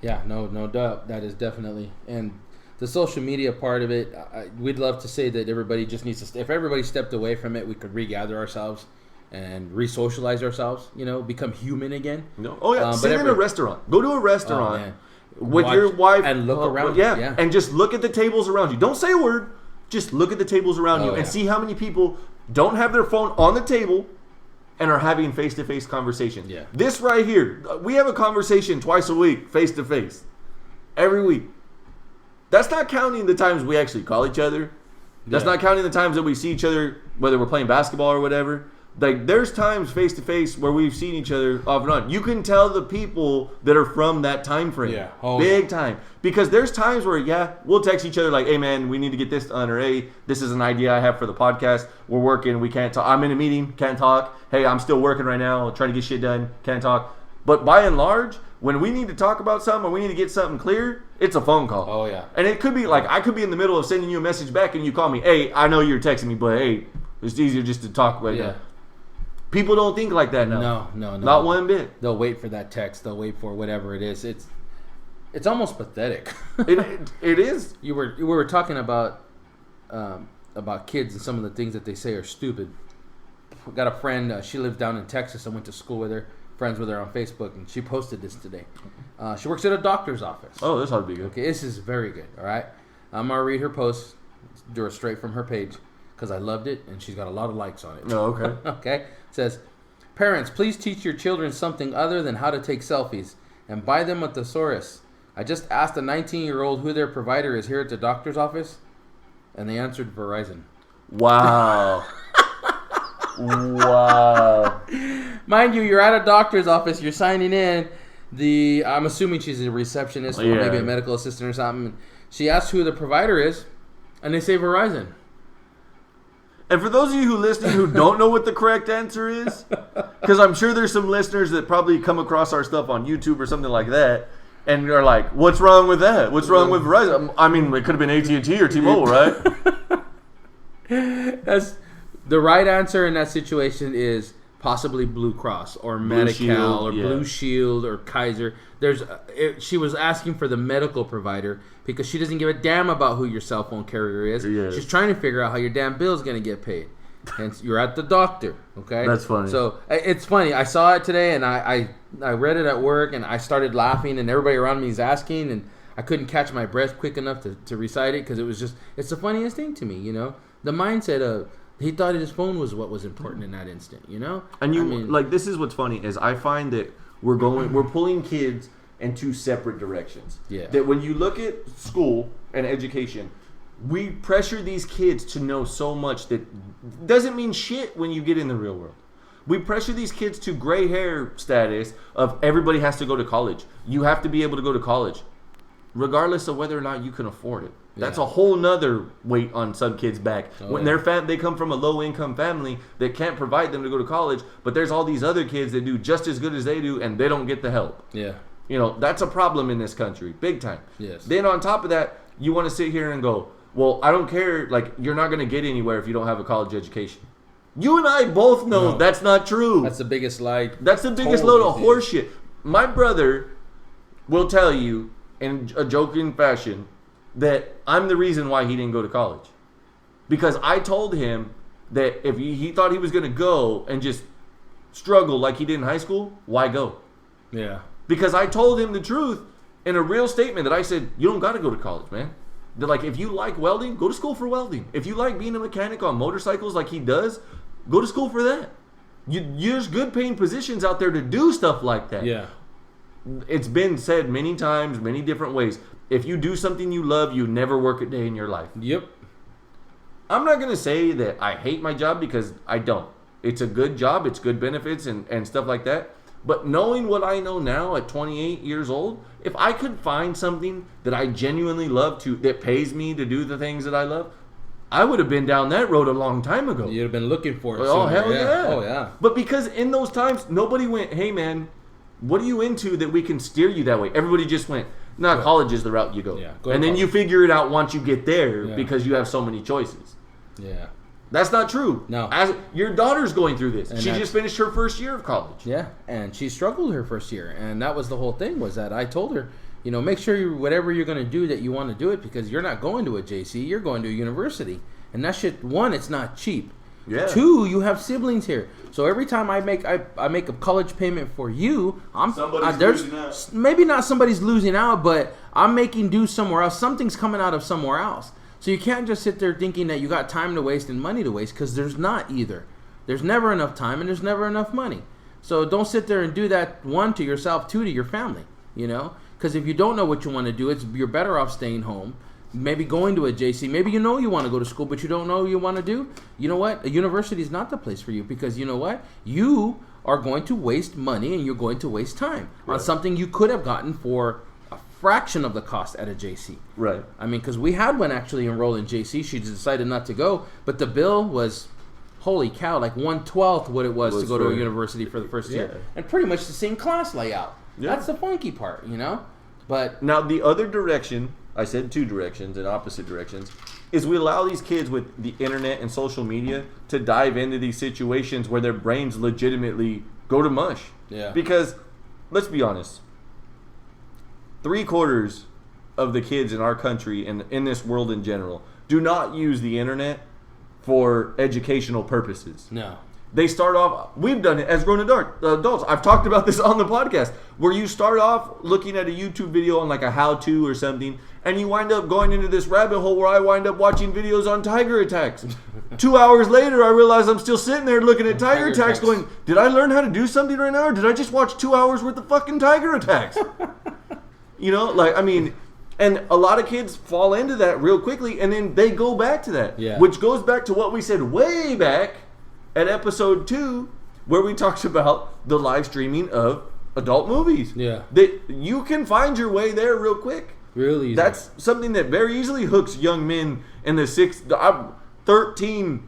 Yeah, no doubt. That is definitely. And the social media part of it, we'd love to say that everybody just needs to. If everybody stepped away from it, we could regather ourselves and re-socialize ourselves. You know, become human again. No. Oh yeah, sit in a restaurant. Go to a restaurant with Watch your wife and look around. Yeah, and just look at the tables around you. Don't say a word. Just look at the tables around you and see how many people don't have their phone on the table and are having face-to-face conversations. Yeah. This right here, we have a conversation twice a week, face-to-face, every week. That's not counting the times we actually call each other. That's not counting the times that we see each other, whether we're playing basketball or whatever. Like, there's times face-to-face where we've seen each other off and on. You can tell the people that are from that time frame. Yeah. Big time. Because there's times where, we'll text each other like, hey, man, we need to get this done. Or, hey, this is an idea I have for the podcast. We're working. We can't talk. I'm in a meeting. Can't talk. Hey, I'm still working right now. Trying to get shit done. Can't talk. But by and large, when we need to talk about something or we need to get something clear, it's a phone call. Oh, yeah. And it could be like, I could be in the middle of sending you a message back and you call me. Hey, I know you're texting me, but hey, it's easier just to talk right now. People don't think like that now. No. Not one bit. They'll wait for that text. They'll wait for whatever it is. It's almost pathetic. It is. We were talking about kids and some of the things that they say are stupid. Got a friend. She lives down in Texas. I went to school with her. Friends with her on Facebook, and she posted this today. She works at a doctor's office. Oh, this ought to be good. Okay, this is very good. All right, I'm gonna read her post. Do it straight from her page because I loved it, and she's got a lot of likes on it. Oh, okay. Okay. It says, parents, please teach your children something other than how to take selfies and buy them a thesaurus. I just asked a 19-year-old who their provider is here at the doctor's office, and they answered Verizon. Wow. Wow. Mind you, you're at a doctor's office. You're signing in. I'm assuming she's a receptionist or maybe a medical assistant or something. She asks who the provider is, and they say Verizon. And for those of you who listening who don't know what the correct answer is, because I'm sure there's some listeners that probably come across our stuff on YouTube or something like that, and are like, "What's wrong with that? What's wrong with Verizon?" I mean, it could have been AT&T or T-Mobile, right? That's the right answer in that situation is possibly Blue Cross or Medi-Cal or Blue Shield or Kaiser. She was asking for the medical provider because she doesn't give a damn about who your cell phone carrier is. Yes. She's trying to figure out how your damn bill is going to get paid. And you're at the doctor, okay? That's funny. So it's funny. I saw it today and I read it at work and I started laughing and everybody around me is asking and I couldn't catch my breath quick enough to recite it because it's the funniest thing to me, you know? The mindset of he thought his phone was what was important in that instant, you know? And this is what's funny is I find that We're pulling kids in two separate directions. Yeah. That when you look at school and education, we pressure these kids to know so much that doesn't mean shit when you get in the real world. We pressure these kids to gray hair status of everybody has to go to college. You have to be able to go to college, regardless of whether or not you can afford it. That's a whole nother weight on some kids' back. When they come from a low-income family that can't provide them to go to college, but there's all these other kids that do just as good as they do, and they don't get the help. Yeah. You know, that's a problem in this country, big time. Yes. Then on top of that, you want to sit here and go, well, I don't care. Like, you're not going to get anywhere if you don't have a college education. You and I both know that's not true. That's the biggest lie. That's the biggest load of horseshit. My brother will tell you in a joking fashion that I'm the reason why he didn't go to college. Because I told him that if he thought he was going to go and just struggle like he did in high school, why go? Yeah. Because I told him the truth in a real statement that I said, you don't got to go to college, man. They're like, if you like welding, go to school for welding. If you like being a mechanic on motorcycles like he does, go to school for that. There's good paying positions out there to do stuff like that. Yeah. It's been said many times, many different ways. If you do something you love, you never work a day in your life. Yep. I'm not going to say that I hate my job because I don't. It's a good job. It's good benefits and stuff like that. But knowing what I know now at 28 years old, if I could find something that I genuinely love that pays me to do the things that I love, I would have been down that road a long time ago. You'd have been looking for it. Oh, somewhere. hell yeah. Oh, yeah. But because in those times, nobody went, hey, man, what are you into that we can steer you that way? Everybody just went, nah, college is the route you go. Yeah, and then college. you figure it out once you get there Yeah. because you have so many choices. Yeah. That's not true. No. As your daughter's going through this. And She just finished her first year of college. Yeah, and she struggled her first year, and that was the whole thing. Was that I told her, you know, make sure whatever you're going to do that you want to do it, because you're not going to a JC, you're going to a university, and that shit. One, it's not cheap. Yeah. Two, you have siblings here, so every time I make a college payment for you, Somebody's losing out. maybe not somebody's losing out, but I'm making do somewhere else. Something's coming out of somewhere else. So you can't just sit there thinking that you got time to waste and money to waste, because there's not either. There's never enough time and there's never enough money. So don't sit there and do that, one, to yourself, two, to your family, you know? Because if you don't know what you want to do, you're better off staying home, maybe going to a JC. Maybe you know you want to go to school, but you don't know what you want to do. You know what? A university is not the place for you, because you know what? You are going to waste money and you're going to waste time on something you could have gotten for a fraction of the cost at a JC. Right. I mean, because we had one actually enroll in JC. She decided not to go, but the bill was, holy cow, like 1/12 what it was to go to a university for the first year. And pretty much the same class layout. Yeah. That's the funky part, you know? But Now, the other direction, I said two directions in opposite directions, is we allow these kids with the internet and social media to dive into these situations where their brains legitimately go to mush. Yeah. Because, let's be honest, 3/4 of the kids in our country and in this world in general do not use the internet for educational purposes. no. They start off, we've done it as grown adults. I've talked about this on the podcast, where you start off looking at a YouTube video on like a how-to or something, and you wind up going into this rabbit hole where I wind up watching videos on tiger attacks. 2 hours later, I realize I'm still sitting there looking at tiger attacks going, did I learn how to do something right now, or did I just watch 2 hours worth of fucking tiger attacks? You know, like, I mean, and a lot of kids fall into that real quickly, and then they go back to that. Yeah. Which goes back to what we said way back at episode 2, where we talked about the live streaming of adult movies. Yeah. That you can find your way there real quick. Really easy. That's something that very easily hooks young men in the 13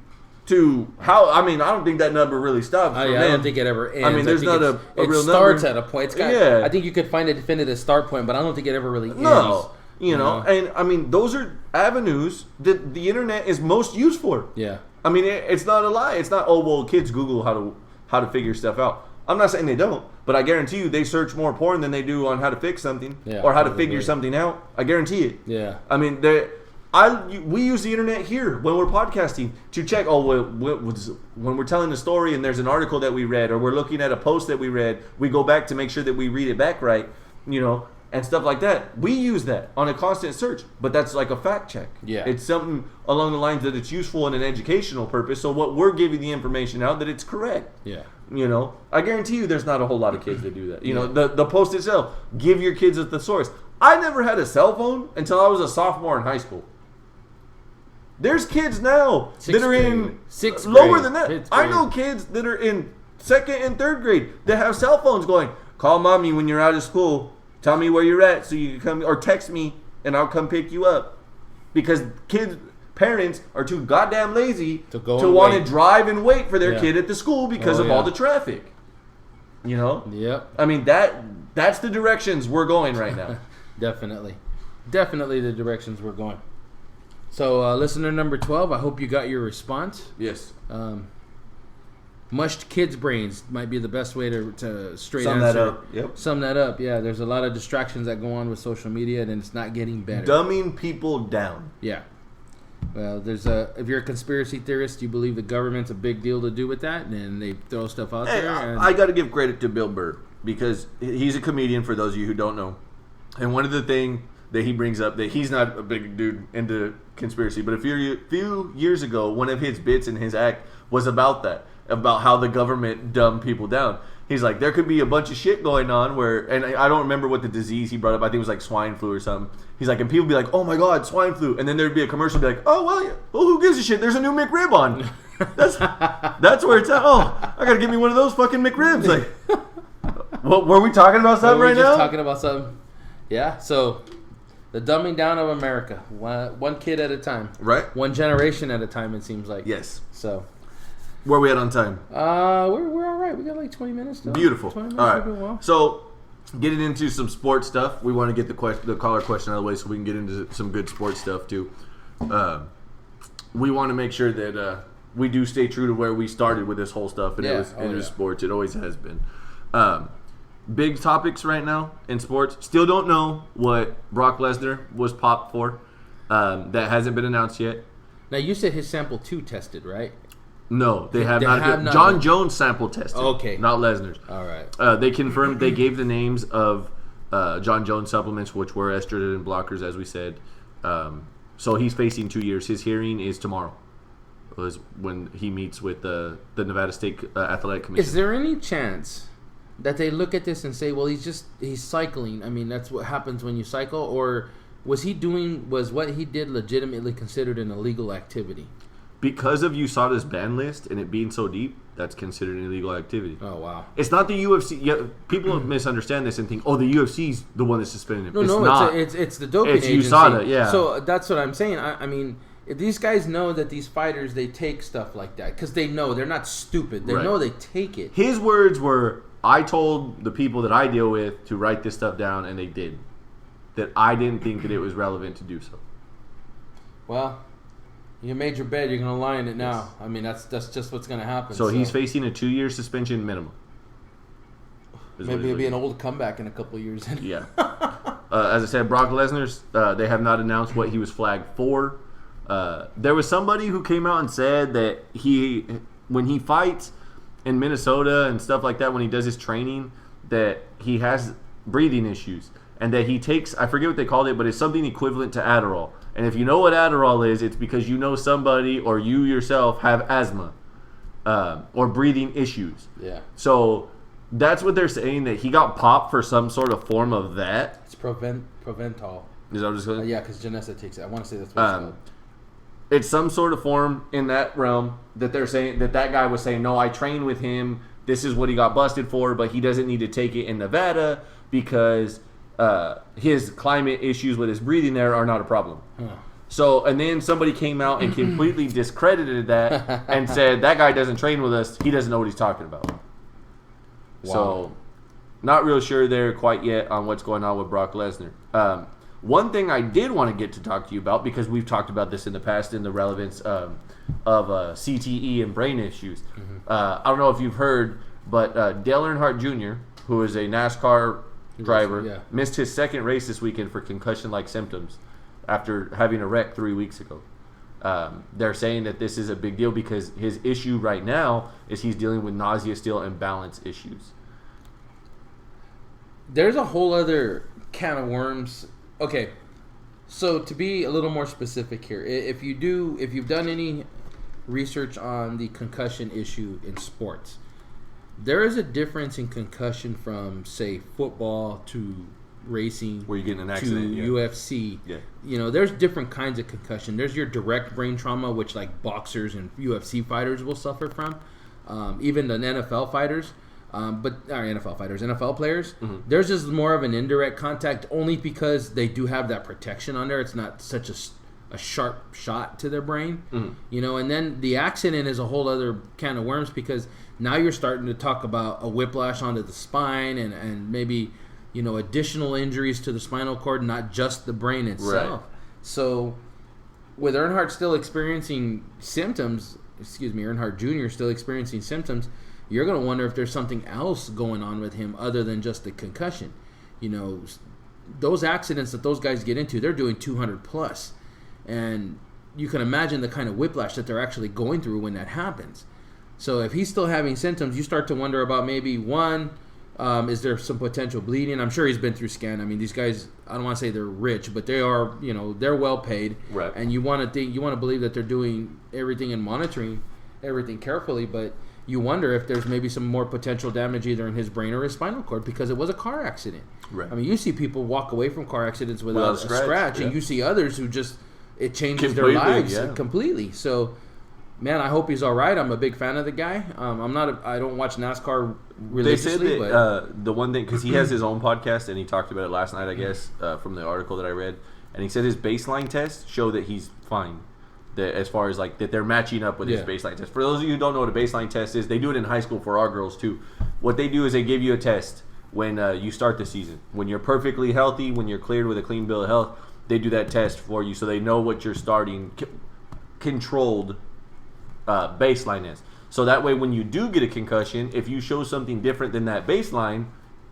to how. I mean, I don't think that number really stops. I don't think it ever ends. I mean, there's not a real it starts number. at a point. It's got, Yeah. I think you could find a definitive start point, but I don't think it ever really ends. No. You know, and I mean, those are avenues that the internet is most used for. Yeah. I mean, it's not a lie. It's not, oh, well, kids Google how to figure stuff out. I'm not saying they don't, but I guarantee you they search more porn than they do on how to fix something or how to figure something out. I guarantee it. Yeah. I mean, we use the internet here when we're podcasting to check, when we're telling a story and there's an article that we read, or we're looking at a post that we read, we go back to make sure that we read it back right. You know, and stuff like that. We use that on a constant search, but that's like a fact check. Yeah. It's something along the lines that it's useful in an educational purpose. So what we're giving the information out that it's correct. Yeah. You know, I guarantee you there's not a whole lot of kids that do that. You know, the post itself, give your kids the source. I never had a cell phone until I was a sophomore in high school. There's kids now that are in sixth lower grade, than that. fifth I grade. know kids that are in second and third grade that have cell phones going, call mommy when you're out of school. Tell me where you're at so you can come, or text me and I'll come pick you up. Because parents are too goddamn lazy to want to drive and wait for their kid at the school because of all the traffic. You know? Yep. I mean, that's the directions we're going right now. Definitely the directions we're going. So, listener number 12, I hope you got your response. Yes. Mushed kids' brains might be the best way to straight Sum answer. that up. Yep. Sum that up. Yeah, there's a lot of distractions that go on with social media, and it's not getting better. Dumbing people down. Yeah. Well, if you're a conspiracy theorist, you believe the government's a big deal to do with that, and they throw stuff out there. And I got to give credit to Bill Burr because he's a comedian, for those of you who don't know. And one of the things that he brings up, that he's not a big dude into conspiracy, but a few years ago, one of his bits in his act was about that, about how the government dumbed people down. He's like, there could be a bunch of shit going on where, and I don't remember what the disease he brought up. I think it was like swine flu or something. He's like, and people be like, oh my God, swine flu. And then there'd be a commercial be like, oh, well, who gives a shit? There's a new McRib on. That's where it's at. Oh, I got to give me one of those fucking McRibs. Like, what, were we talking about something right now? Just talking about something. Yeah, so the dumbing down of America. One kid at a time. Right. One generation at a time, it seems like. Yes. So. Where are we at on time? We're all right. We got like 20 minutes still. Beautiful. 20 minutes, all right. well. So, getting into some sports stuff. We want to get the caller question out of the way so we can get into some good sports stuff too. We want to make sure that we do stay true to where we started with this whole stuff, and it was sports. It always has been. Big topics right now in sports. Still don't know what Brock Lesnar was popped for. That hasn't been announced yet. Now, you said his sample 2 tested, right? No, they have not. John Jones sample tested. Okay. Not Lesnar's. All right. They confirmed, they gave the names of John Jones supplements, which were estrogen blockers, as we said. So he's facing 2 years. His hearing is tomorrow. Was when he meets with the Nevada State Athletic Commission. Is there any chance that they look at this and say, well, he's cycling? I mean, that's what happens when you cycle. Or was what he did legitimately considered an illegal activity? Because of USADA's ban list and it being so deep, that's considered an illegal activity. Oh, wow. It's not the UFC. Yeah, people misunderstand this and think, oh, the UFC's the one that's suspending him. No, not. It's the doping agency. It's USADA, yeah. So that's what I'm saying. I mean, if these guys know that these fighters, they take stuff like that because they know. They're not stupid. They know they take it. His words were, I told the people that I deal with to write this stuff down, and they did. That I didn't think that it was relevant to do so. Well, you made your bed. You're going to lie in it now. Yes. I mean, that's just what's going to happen. So he's facing a 2-year suspension minimum. Maybe it'll be an old comeback in a couple of years. Yeah. As I said, Brock Lesnar's, they have not announced what he was flagged for. There was somebody who came out and said that when he fights in Minnesota and stuff like that, when he does his training, that he has breathing issues. And that he takes, I forget what they called it, but it's something equivalent to Adderall. And if you know what Adderall is, it's because you know somebody or you yourself have asthma or breathing issues. Yeah. So that's what they're saying, that he got popped for some sort of form of that. It's Provental. Is that what it's called? Yeah, because Janessa takes it. I want to say that's what it's called. It's some sort of form in that realm that they're saying, that guy was saying, no, I trained with him. This is what he got busted for, but he doesn't need to take it in Nevada because his climate issues with his breathing there are not a problem. Huh. So, and then somebody came out and completely discredited that and said, that guy doesn't train with us. He doesn't know what he's talking about. Wow. So, not real sure there quite yet on what's going on with Brock Lesnar. One thing I did want to get to talk to you about, because we've talked about this in the past, in the relevance of CTE and brain issues. Mm-hmm. I don't know if you've heard, but Dale Earnhardt Jr., who is a NASCAR driver, missed his second race this weekend for concussion-like symptoms after having a wreck 3 weeks ago. They're saying that this is a big deal because his issue right now is he's dealing with nausea still and balance issues. there's a whole other can of worms. Okay, so to be a little more specific here, if you've done any research on the concussion issue in sports, there is a difference in concussion from, say, football to racing, where you get in an accident, to UFC. Yeah. You know, there's different kinds of concussion. There's your direct brain trauma, which like boxers and UFC fighters will suffer from. Even the NFL fighters, NFL players. Mm-hmm. There's just more of an indirect contact, only because they do have that protection on there. It's not such a sharp shot to their brain, Mm-hmm. you know. And then the accident is a whole other can of worms, because now you're starting to talk about a whiplash onto the spine and maybe, you know, additional injuries to the spinal cord, not just the brain itself. Right. So with Earnhardt still experiencing symptoms, Earnhardt Jr. still experiencing symptoms, you're going to wonder if there's something else going on with him other than just the concussion. You know, those accidents that those guys get into, they're doing 200 plus. And you can imagine the kind of whiplash that they're actually going through when that happens. So if he's still having symptoms, you start to wonder about maybe, one, is there some potential bleeding? I'm sure he's been through scan. I mean, these guys, I don't want to say they're rich, but they are, you know, they're well paid. Right. And you want to believe that they're doing everything and monitoring everything carefully, but you wonder if there's maybe some more potential damage either in his brain or his spinal cord, because it was a car accident. Right. I mean, you see people walk away from car accidents without a scratch, yeah. and you see others who just, it changes Completely, their lives yeah. completely. So, man, I hope he's all right. I'm a big fan of the guy. I don't watch NASCAR religiously. They said that but the one thing, because he has his own podcast and he talked about it last night, I guess, from the article that I read, and he said his baseline tests show that he's fine. That as far as like that they're matching up with his baseline test. For those of you who don't know what a baseline test is, they do it in high school for our girls too. What they do is they give you a test when you start the season. When you're perfectly healthy, when you're cleared with a clean bill of health, they do that test for you so they know what your starting controlled baseline is. So that way when you do get a concussion, if you show something different than that baseline,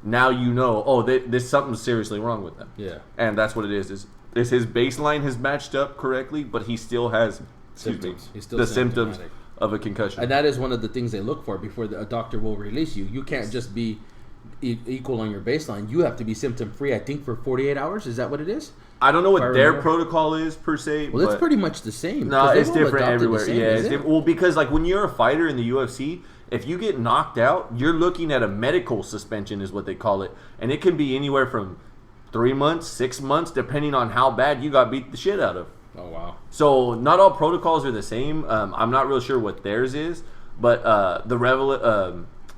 now you know, oh, there's something seriously wrong with them. Yeah. And that's what it is his baseline has matched up correctly, but he still has symptoms. He's still the symptoms symptomatic of a concussion. And that is one of the things they look for before a doctor will release you. You can't just be equal on your baseline. You have to be symptom free, I think, for 48 hours. Is that what it is? I don't know what their protocol is per se. Well, it's pretty much the same. No, it's different everywhere. Same, yeah, it's different. Well, because like when you're a fighter in the UFC, if you get knocked out, you're looking at a medical suspension, is what they call it, and it can be anywhere from 3 months, 6 months, depending on how bad you got beat the shit out of. Oh wow! So not all protocols are the same. I'm not real sure what theirs is, but the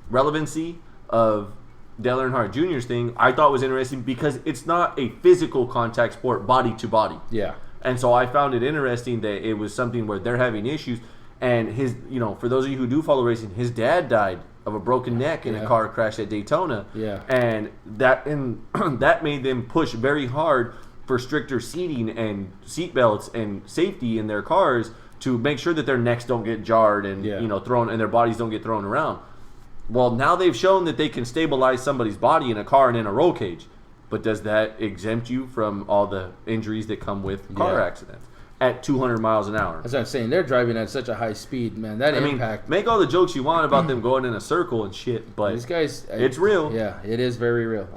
relevancy of Dale Earnhardt Jr.'s thing I thought was interesting because it's not a physical contact sport, body to body. Yeah. And so I found it interesting that it was something where they're having issues. And his, for those of you who do follow racing, his dad died of a broken neck in a car crash at Daytona. Yeah. And that made them push very hard for stricter seating and seat belts and safety in their cars to make sure that their necks don't get jarred and thrown and their bodies don't get thrown around. Well, now they've shown that they can stabilize somebody's body in a car and in a roll cage. But does that exempt you from all the injuries that come with car accidents at 200 miles an hour? As I'm saying, they're driving at such a high speed, man. That impact. Make all the jokes you want about them going in a circle and shit, but these guys, it's real. Yeah, it is very real.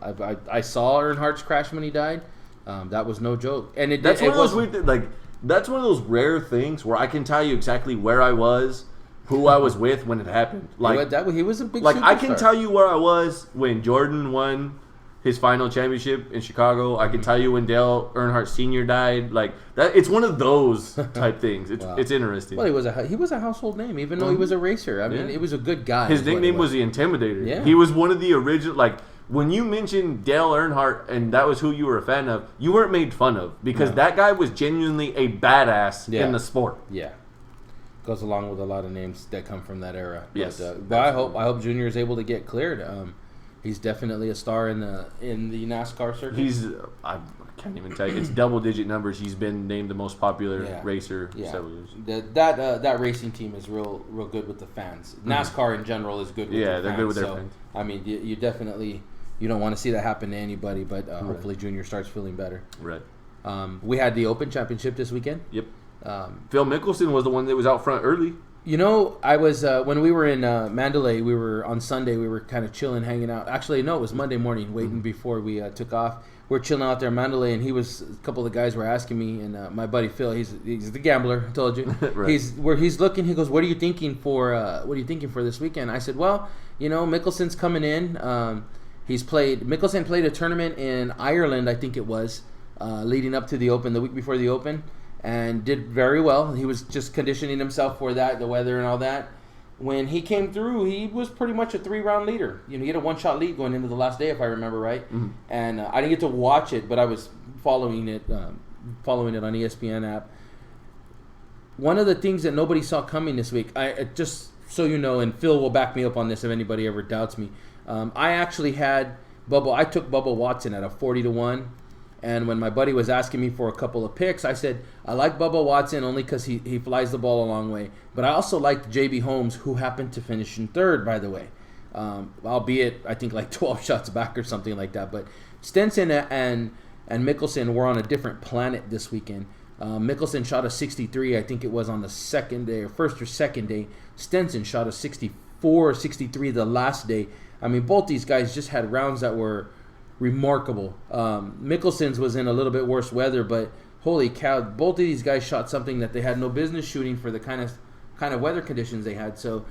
I saw Earnhardt's crash when he died. That was no joke. And that's one of those weird that's one of those rare things where I can tell you exactly where I was, who I was with when it happened. Like he was a big like superstar. I can tell you where I was when Jordan won his final championship in Chicago. I can tell you when Dale Earnhardt Sr. died. Like that, it's one of those type things. It's interesting. Well, he was a household name, even though he was a racer. I mean, he was a good guy. His nickname was the Intimidator. Yeah. He was one of the original. Like when you mentioned Dale Earnhardt and that was who you were a fan of, you weren't made fun of because that guy was genuinely a badass in the sport. Yeah. Goes along with a lot of names that come from that era. Yes, but I hope Junior is able to get cleared. He's definitely a star in the NASCAR circuit. I can't even tell you. It's double-digit numbers. He's been named the most popular racer several years. That racing team is real good with the fans. NASCAR in general is good with their fans. They're good with their fans. I mean, you definitely don't want to see that happen to anybody, but hopefully Junior starts feeling better. Right. We had the Open Championship this weekend. Yep. Phil Mickelson was the one that was out front early. You know, I was when we were in Mandalay. We were on Sunday. We were kind of chilling, hanging out. Actually, no, it was Monday morning, waiting before we took off. We're chilling out there in Mandalay, and a couple of the guys were asking me, and my buddy Phil, he's the gambler. I told you, Right. he's looking. He goes, "What are you thinking for? This weekend?" I said, "Well, Mickelson's coming in. Mickelson played a tournament in Ireland, I think it was, leading up to the Open, the week before the Open." And did very well. He was just conditioning himself for that, the weather and all that. When he came through, he was pretty much a 3-round leader. He had a 1-shot lead going into the last day, if I remember right. Mm-hmm. And I didn't get to watch it, but I was following it on ESPN app. One of the things that nobody saw coming this week, just so you know, and Phil will back me up on this if anybody ever doubts me. I actually had I took Bubba Watson at a 40-1. And when my buddy was asking me for a couple of picks, I said, I like Bubba Watson only because he flies the ball a long way. But I also liked J.B. Holmes, who happened to finish in third, by the way. Albeit, I think, like 12 shots back or something like that. But Stenson and Mickelson were on a different planet this weekend. Mickelson shot a 63, I think it was on the second day, or first or second day. Stenson shot a 64 or 63 the last day. I mean, both these guys just had rounds that were remarkable. Mickelson's was in a little bit worse weather, but holy cow, both of these guys shot something that they had no business shooting for the kind of weather conditions they had. So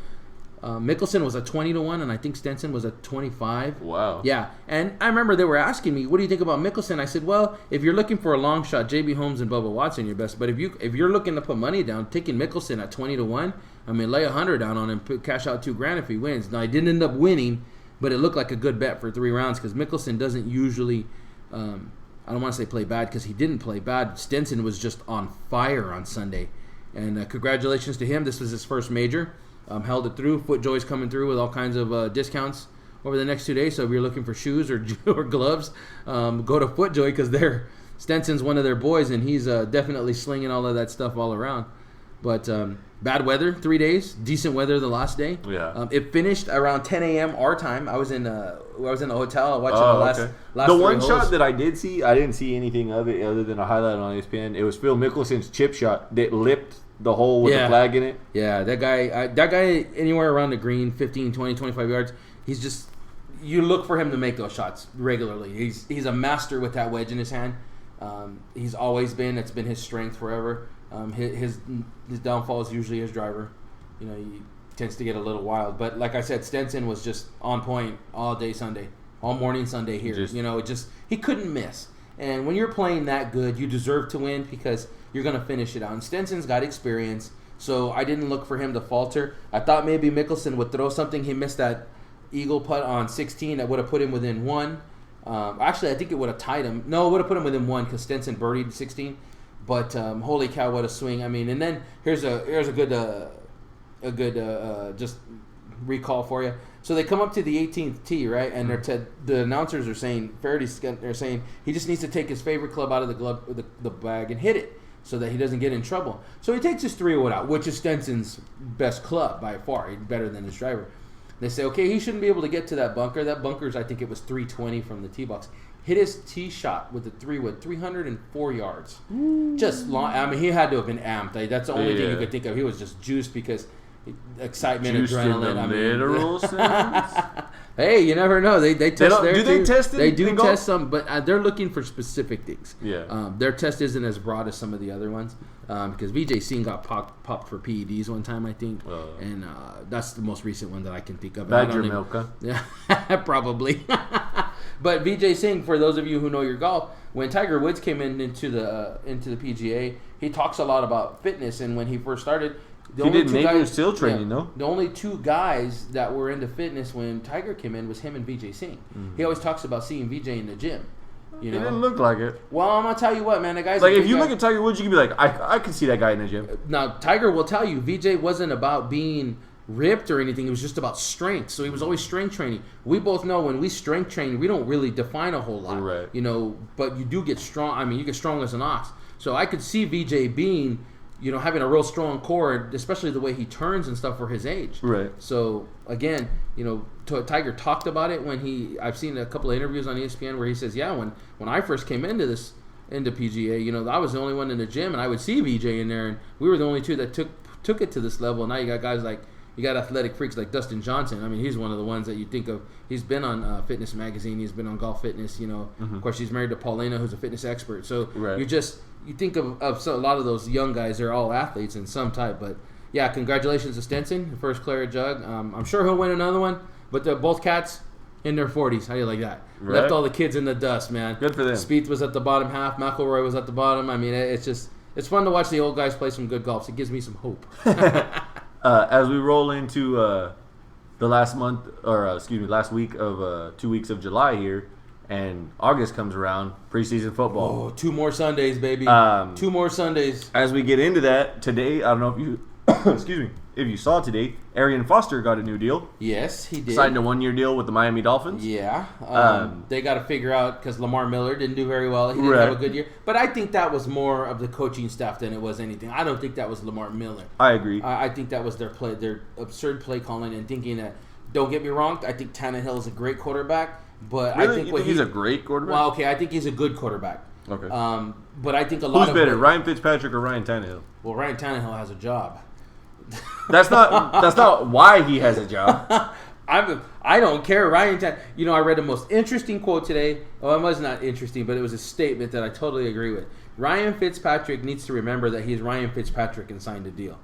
Mickelson was a 20-1, and I think Stenson was a 25. Wow. Yeah, and I remember they were asking me, "What do you think about Mickelson?" I said, "Well, if you're looking for a long shot, J.B. Holmes and Bubba Watson, your best. But if you're looking to put money down, taking Mickelson at 20-1, I mean, lay $100 down on him, cash out $2,000 if he wins." Now, I didn't end up winning, but it looked like a good bet for 3 rounds because Mickelson doesn't usually, I don't want to say play bad because he didn't play bad. Stenson was just on fire on Sunday. And congratulations to him. This was his first major. Held it through. FootJoy's coming through with all kinds of discounts over the next 2 days. So if you're looking for shoes or gloves, go to FootJoy because Stenson's one of their boys, and he's definitely slinging all of that stuff all around. But bad weather, 3 days. Decent weather the last day. Yeah. It finished around 10 a.m. our time. I was in the hotel watching the last. Okay. Last the 3 one holes. shot that I did see, I didn't see anything of it other than a highlight on ESPN. It was Phil Mickelson's chip shot that lipped the hole with the flag in it. Yeah, that guy anywhere around the green, 15, 20, 25 yards, he's just, you look for him to make those shots regularly. He's a master with that wedge in his hand. He's always been. It's been his strength forever. His downfall is usually his driver. He tends to get a little wild. But like I said, Stenson was just on point all day Sunday, all morning Sunday here. He couldn't miss. And when you're playing that good, you deserve to win because you're going to finish it out. And Stenson's got experience, so I didn't look for him to falter. I thought maybe Mickelson would throw something. He missed that eagle putt on 16 that would have put him within 1. Actually, I think it would have tied him. No, it would have put him within 1 because Stenson birdied 16. But holy cow, what a swing! I mean, and then here's a good just recall for you. So they come up to the 18th tee, right? And the announcers are saying, they're saying he just needs to take his favorite club out of the bag and hit it so that he doesn't get in trouble. So he takes his 3-wood out, which is Stenson's best club by far. He's better than his driver. They say, okay, he shouldn't be able to get to that bunker. That bunker's, I think it was 320 from the tee box. Hit his tee shot with the 3-wood, 304 yards. Just long. I mean, he had to have been amped. That's the only thing you could think of. He was just juiced because excitement, Juiced adrenaline. in the literal sense. Hey, you never know. They test their. Do they test it? They do test some, but they're looking for specific things. Yeah. Their test isn't as broad as some of the other ones because Vijay Singh got popped for PEDs one time, I think, and that's the most recent one that I can think of. Badger Milka. Yeah, probably. But Vijay Singh, for those of you who know your golf, when Tiger Woods came into the PGA, he talks a lot about fitness, and when he first started. He did Navy SEAL training, though. The only 2 guys that were into fitness when Tiger came in was him and Vijay Singh. Mm-hmm. He always talks about seeing Vijay in the gym. It didn't look like it. Well, I'm gonna tell you what, man. The guy's like if you look at Tiger Woods, you can be like, I can see that guy in the gym. Now Tiger will tell you, Vijay wasn't about being ripped or anything. It was just about strength. So he was always strength training. We both know when we strength train, we don't really define a whole lot. Right. But you do get strong. I mean, you get strong as an ox. So I could see Vijay being. Having a real strong core, especially the way he turns and stuff for his age. Right. So, again, Tiger talked about it when I've seen a couple of interviews on ESPN where he says, yeah, when I first came into PGA, I was the only one in the gym, and I would see VJ in there, and we were the only 2 that took it to this level. Now you got guys like, you got athletic freaks like Dustin Johnson. I mean, he's one of the ones that you think of. He's been on Fitness Magazine. He's been on Golf Fitness. Of course, he's married to Paulina, who's a fitness expert. So you think of a lot of those young guys. They're all athletes in some type. But yeah, congratulations to Stenson, first Claret Jug. I'm sure he'll win another one. But both cats in their 40s. How do you like that? Right. Left all the kids in the dust, man. Good for them. Spieth was at the bottom half. McIlroy was at the bottom. I mean, it's fun to watch the old guys play some good golf. It gives me some hope. As we roll into the last week of 2 weeks of July here, and August comes around, preseason football. Oh, 2 more Sundays, baby. 2 more Sundays. As we get into that, today, I don't know if you, if you saw today, Arian Foster got a new deal. Yes, he did. Signed a 1-year deal with the Miami Dolphins. Yeah. They got to figure out, because Lamar Miller didn't do very well. He didn't have a good year. But I think that was more of the coaching staff than it was anything. I don't think that was Lamar Miller. I agree. I think that was their absurd play calling and thinking that, don't get me wrong, I think Tannehill is a great quarterback. But really? I think he's a great quarterback? Well, okay, I think he's a good quarterback. Okay. But I think a lot Who's better, Ryan Fitzpatrick or Ryan Tannehill? Well, Ryan Tannehill has a job. That's not why he has a job. I don't care. I read the most interesting quote today. Well, it was not interesting, but it was a statement that I totally agree with. Ryan Fitzpatrick needs to remember that he's Ryan Fitzpatrick and signed a deal.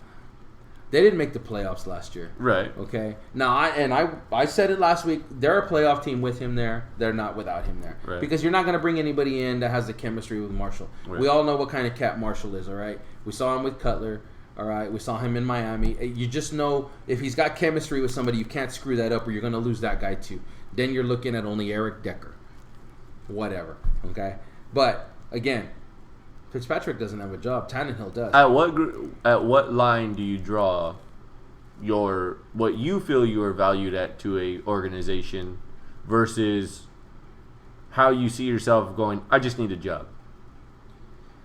They didn't make the playoffs last year. Right. Okay. Now, I said it last week. They're a playoff team with him there. They're not without him there. Right. Because you're not going to bring anybody in that has the chemistry with Marshall. Right. We all know what kind of cat Marshall is, all right? We saw him with Cutler. All right, we saw him in Miami. You just know if he's got chemistry with somebody, you can't screw that up or you're going to lose that guy too. Then you're looking at only Eric Decker. Whatever, okay? But, again, Fitzpatrick doesn't have a job. Tannehill does. At what line do you draw what you feel you are valued at to a organization versus how you see yourself going, I just need a job?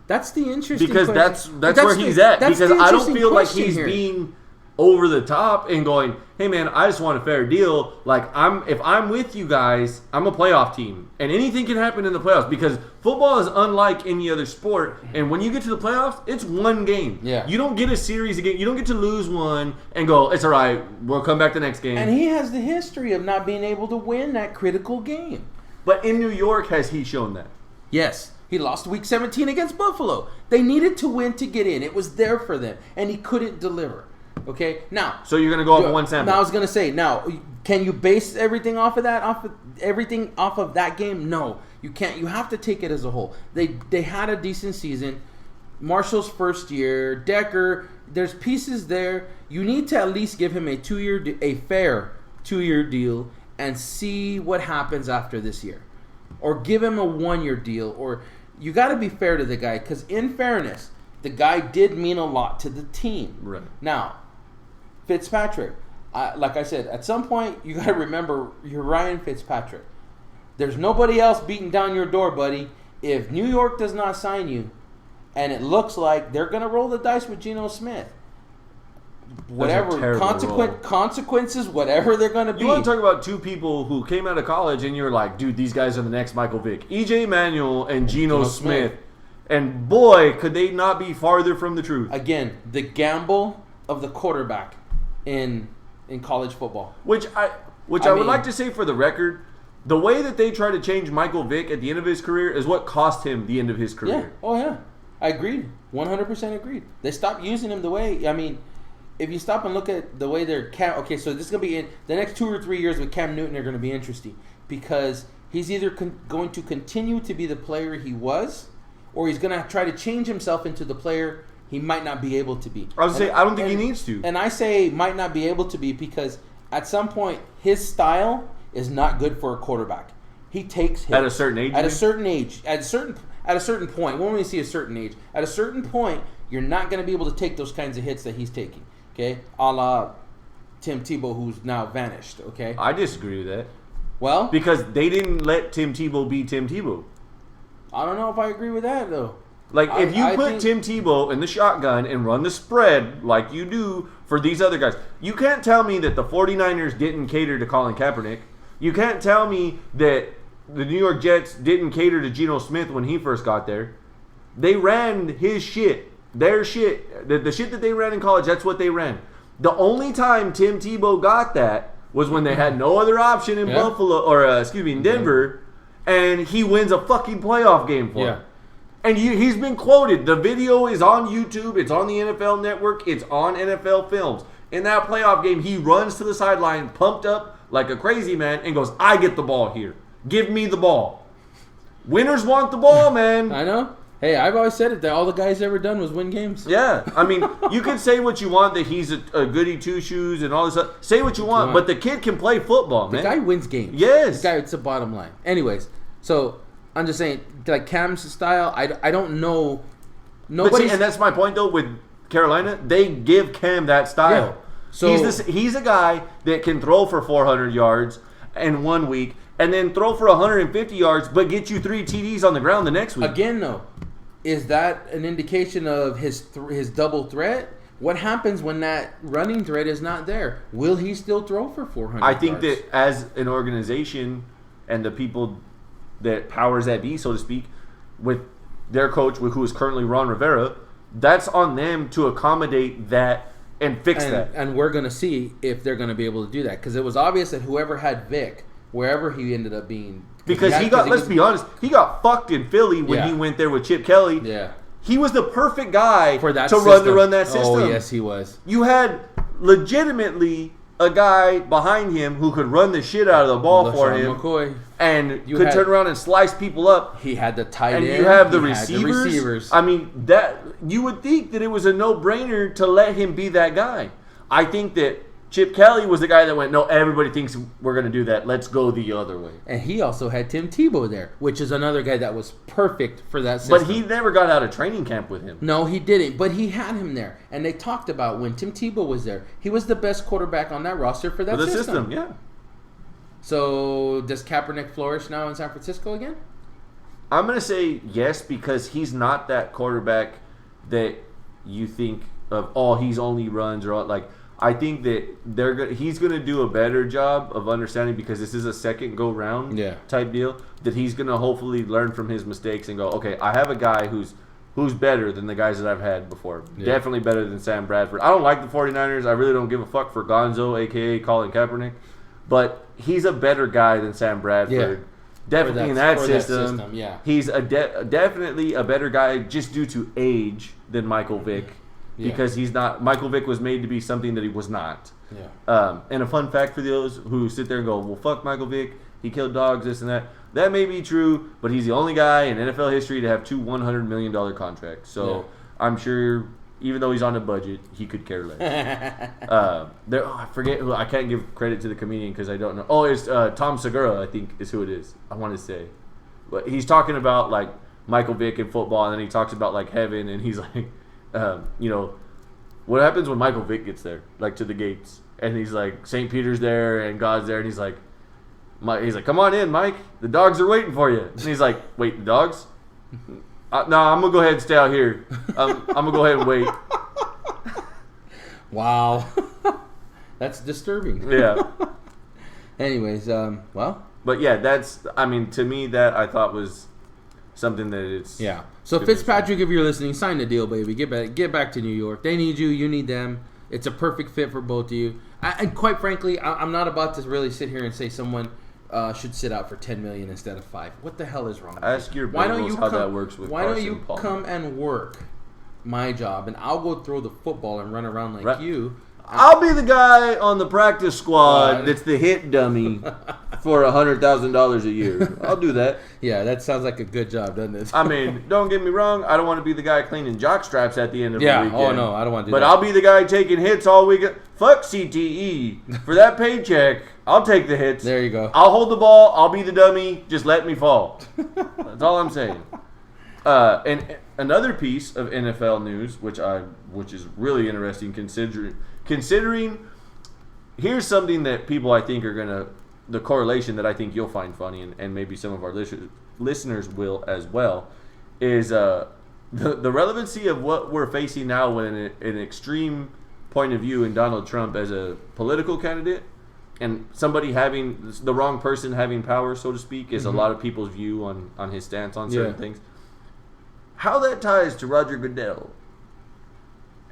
That's the interesting because question. that's where he's at. Because I don't feel like he's here. being over the top and going, hey man, I just want a fair deal. Like if I'm with you guys, I'm a playoff team. And anything can happen in the playoffs because football is unlike any other sport. And when you get to the playoffs, it's one game. Yeah. You don't get a series again. You don't get to lose one and go, it's all right, we'll come back the next game. And he has the history of not being able to win that critical game. But in New York, has he shown that? Yes. He lost Week 17 against Buffalo. They needed to win to get in. It was there for them, and he couldn't deliver. Okay, now. So you're gonna go off one sample. Now I was gonna say. Now, can you base everything off of that? Everything off of that game? No, you can't. You have to take it as a whole. They had a decent season. Marshall's first year. Decker. There's pieces there. You need to at least give him a fair 2-year deal, and see what happens after this year. Or give him a 1-year deal, or you got to be fair to the guy, because in fairness, the guy did mean a lot to the team. Right. Now, Fitzpatrick, like I said, at some point, you got to remember you're Ryan Fitzpatrick. There's nobody else beating down your door, buddy. If New York does not sign you, and it looks like they're going to roll the dice with Geno Smith, whatever consequences, whatever they're going to be. You want to talk about two people who came out of college and you're like, dude, these guys are the next Michael Vick. E.J. Manuel and Geno Smith. And boy, could they not be farther from the truth. Again, the gamble of the quarterback in college football. Which I would like to say for the record, the way that they try to change Michael Vick at the end of his career is what cost him the end of his career. Yeah. Oh, yeah. I agreed. 100% agreed. They stopped using him the way, if you stop and look at the way they're okay, so this is going to be in the next 2 or 3 years with Cam Newton are going to be interesting because he's either going to continue to be the player he was, or he's going to try to change himself into the player he might not be able to be. I don't think he needs to. And I say might not be able to be because at some point his style is not good for a quarterback. He takes hits at a certain age. At a certain age, at a certain point. When we see a certain age, at a certain point, you're not going to be able to take those kinds of hits that he's taking. Okay, a la Tim Tebow, who's now vanished. Okay, I disagree with that. Well, because they didn't let Tim Tebow be Tim Tebow. I don't know if I agree with that though. Like if you put Tim Tebow in the shotgun and run the spread like you do for these other guys, you can't tell me that the 49ers didn't cater to Colin Kaepernick. You can't tell me that the New York Jets didn't cater to Geno Smith when he first got there. They ran his shit. their shit, the shit that they ran in college, that's what they ran. The only time Tim Tebow got that was when they had no other option in Buffalo, or in Denver, and he wins a fucking playoff game for him. And he's been quoted. The video is on YouTube. It's on the NFL Network. It's on NFL Films. In that playoff game, he runs to the sideline, pumped up like a crazy man, and goes, I get the ball here. Give me the ball. Winners want the ball, man. I know. Hey, I've always said it, that all the guy's ever done was win games. Yeah. I mean, you can say what you want, that he's a goody two-shoes and all this stuff. Say what you want, but the kid can play football, man. The guy wins games. Yes. The guy, it's the bottom line. Anyways, so I'm just saying, like Cam's style, I don't know. Nobody. And that's my point, though, with Carolina. They give Cam that style. Yeah. So he's a guy that can throw for 400 yards in 1 week and then throw for 150 yards, but get you 3 TDs on the ground the next week. Again, though, is that an indication of his double threat? What happens when that running threat is not there? Will he still throw for 400 I think yards? that as an organization and the people that powers that be, so to speak, with their coach, who is currently Ron Rivera, that's on them to accommodate that and fix that. And we're going to see if they're going to be able to do that. Because it was obvious that whoever had Vic, wherever he ended up being... Because let's be honest, he got fucked in Philly when he went there with Chip Kelly. Yeah. He was the perfect guy for that to run that system. Oh, yes, he was. You had legitimately a guy behind him who could run the shit out of the ball for him. McCoy. And you could turn around and slice people up. He had the tight end. And you have the receivers. I mean, that you would think that it was a no-brainer to let him be that guy. I think that Chip Kelly was the guy that went, no, everybody thinks we're going to do that. Let's go the other way. And he also had Tim Tebow there, which is another guy that was perfect for that system. But he never got out of training camp with him. No, he didn't. But he had him there. And they talked about when Tim Tebow was there, he was the best quarterback on that roster for that system. Yeah. So does Kaepernick flourish now in San Francisco again? I'm going to say yes, because he's not that quarterback that you think of, he's only runs or like... I think that he's going to do a better job of understanding, because this is a second go-round type deal, that he's going to hopefully learn from his mistakes and go, okay, I have a guy who's better than the guys that I've had before. Yeah. Definitely better than Sam Bradford. I don't like the 49ers. I really don't give a fuck for Gonzo, a.k.a. Colin Kaepernick. But he's a better guy than Sam Bradford. Yeah. Definitely in that system. Yeah. He's definitely a better guy just due to age than Michael Vick. Yeah. Because he's not. Michael Vick was made to be something that he was not. Yeah. And a fun fact for those who sit there and go, well, fuck Michael Vick. He killed dogs, this and that. That may be true, but he's the only guy in NFL history to have 2 $100 million contracts. So I'm sure, even though he's on a budget, he could care less. I forget who. I can't give credit to the comedian because I don't know. Oh, it's Tom Segura, I think, is who it is. I want to say. But he's talking about, like, Michael Vick in football, and then he talks about, like, heaven, and he's like... what happens when Michael Vick gets there, like to the gates, and he's like, St. Peter's there and God's there, and he's like, come on in, Mike. The dogs are waiting for you. And he's like, wait, the dogs? No, I'm gonna go ahead and stay out here. I'm gonna go ahead and wait. Wow, that's disturbing. Yeah. Anyways, well. But yeah, to me, that I thought was something that it's... Yeah. So Fitzpatrick, if you're listening, sign the deal, baby. Get back to New York. They need you. You need them. It's a perfect fit for both of you. And quite frankly, I'm not about to really sit here and say someone should sit out for $10 million instead of $5 million. What the hell is wrong with Ask your Bengals how that works with Carson Why don't you Palmer. come and work my job, and I'll go throw the football and run around like you. I'll be the guy on the practice squad that's the hit dummy for $100,000 a year. I'll do that. Yeah, that sounds like a good job, doesn't it? I mean, don't get me wrong. I don't want to be the guy cleaning jock straps at the end of the weekend. Oh no, I don't want to do that. But I'll be the guy taking hits all weekend. Fuck CTE. For that paycheck, I'll take the hits. There you go. I'll hold the ball. I'll be the dummy. Just let me fall. That's all I'm saying. And another piece of NFL news, which is really interesting, considering here's something that people I think are gonna, the correlation that I think you'll find funny, and maybe some of our listeners will as well, is the relevancy of what we're facing now when an extreme point of view in Donald Trump as a political candidate, and somebody having the wrong person having power, so to speak, is a lot of people's view on his stance on certain things. How that ties to Roger Goodell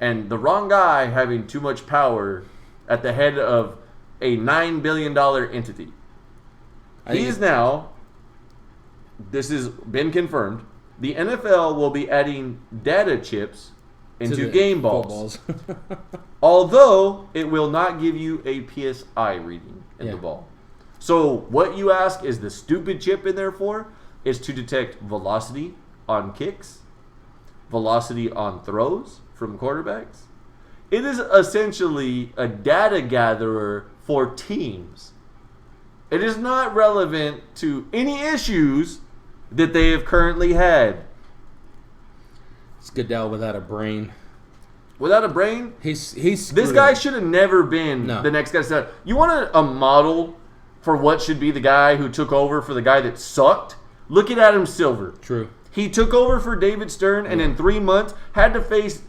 and the wrong guy having too much power at the head of a $9 billion entity. He is now, this has been confirmed, the NFL will be adding data chips into game balls. Although it will not give you a PSI reading in the ball. So what you ask is the stupid chip in there for is to detect velocity on kicks, velocity on throws from quarterbacks. It is essentially a data gatherer for teams. It is not relevant to any issues that they have currently had. It's Goodell without a brain. Without a brain? He's This guy should have never been the next guy. You want a model for what should be the guy who took over for the guy that sucked? Look at Adam Silver. True. He took over for David Stern and in 3 months had to face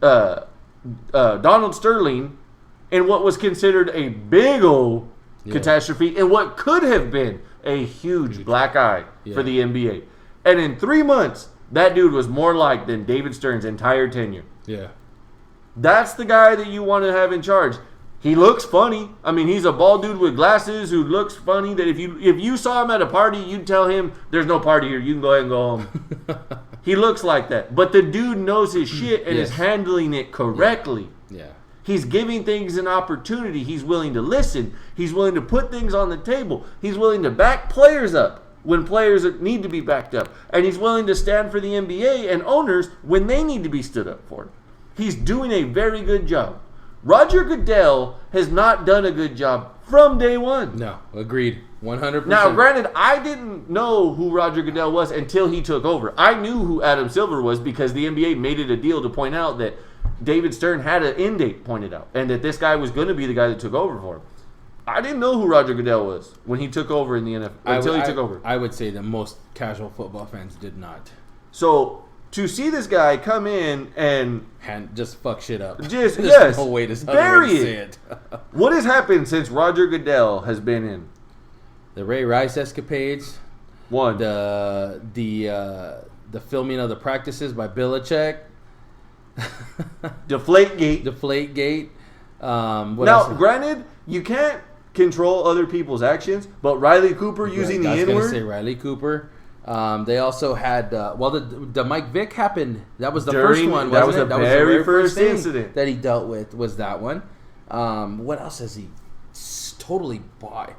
Donald Sterling in what was considered a big old catastrophe and what could have been a huge black eye for the NBA. And in 3 months, that dude was more liked than David Stern's entire tenure. Yeah. That's the guy that you want to have in charge. He looks funny. I mean, he's a bald dude with glasses who looks funny. That if you saw him at a party, you'd tell him, "There's no party here. You can go ahead and go home." He looks like that. But the dude knows his shit and is handling it correctly. Yeah. He's giving things an opportunity. He's willing to listen. He's willing to put things on the table. He's willing to back players up when players need to be backed up. And he's willing to stand for the NBA and owners when they need to be stood up for. He's doing a very good job. Roger Goodell has not done a good job from day one. No, agreed. 100%. Now, granted, I didn't know who Roger Goodell was until he took over. I knew who Adam Silver was because the NBA made it a deal to point out that David Stern had an end date pointed out and that this guy was going to be the guy that took over for him. I didn't know who Roger Goodell was when he took over in the NFL until he took over. I would say that most casual football fans did not. So to see this guy come in and just fuck shit up. Just There's no way to bury say it. What has happened since Roger Goodell has been in? The Ray Rice escapades. One. The filming of the practices by Belichick. Deflategate. Deflategate. Granted, you can't control other people's actions, but Riley Cooper using the N-word. I was going to say Riley Cooper. They also had the Mike Vick happened. That was the first one. That was the very first incident that he dealt with. Was that one? What else has he totally bought?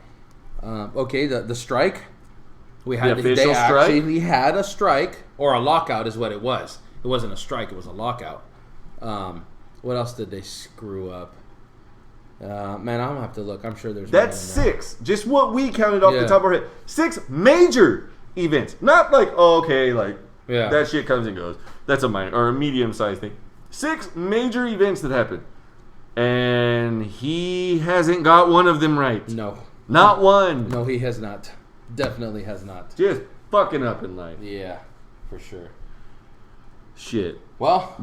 Okay, the strike. We had the official strike. Actually had a strike or a lockout is what it was. It wasn't a strike. It was a lockout. What else did they screw up? Man, I'm gonna have to look. I'm sure there's. That's 6. Just what we counted off the top of our head. 6 major events. Not like, that shit comes and goes. That's a minor or a medium-sized thing. 6 major events that happened. And he hasn't got one of them right. No. Not one. No, he has not. Definitely has not. Just fucking up in life. Yeah, for sure. Shit. Well,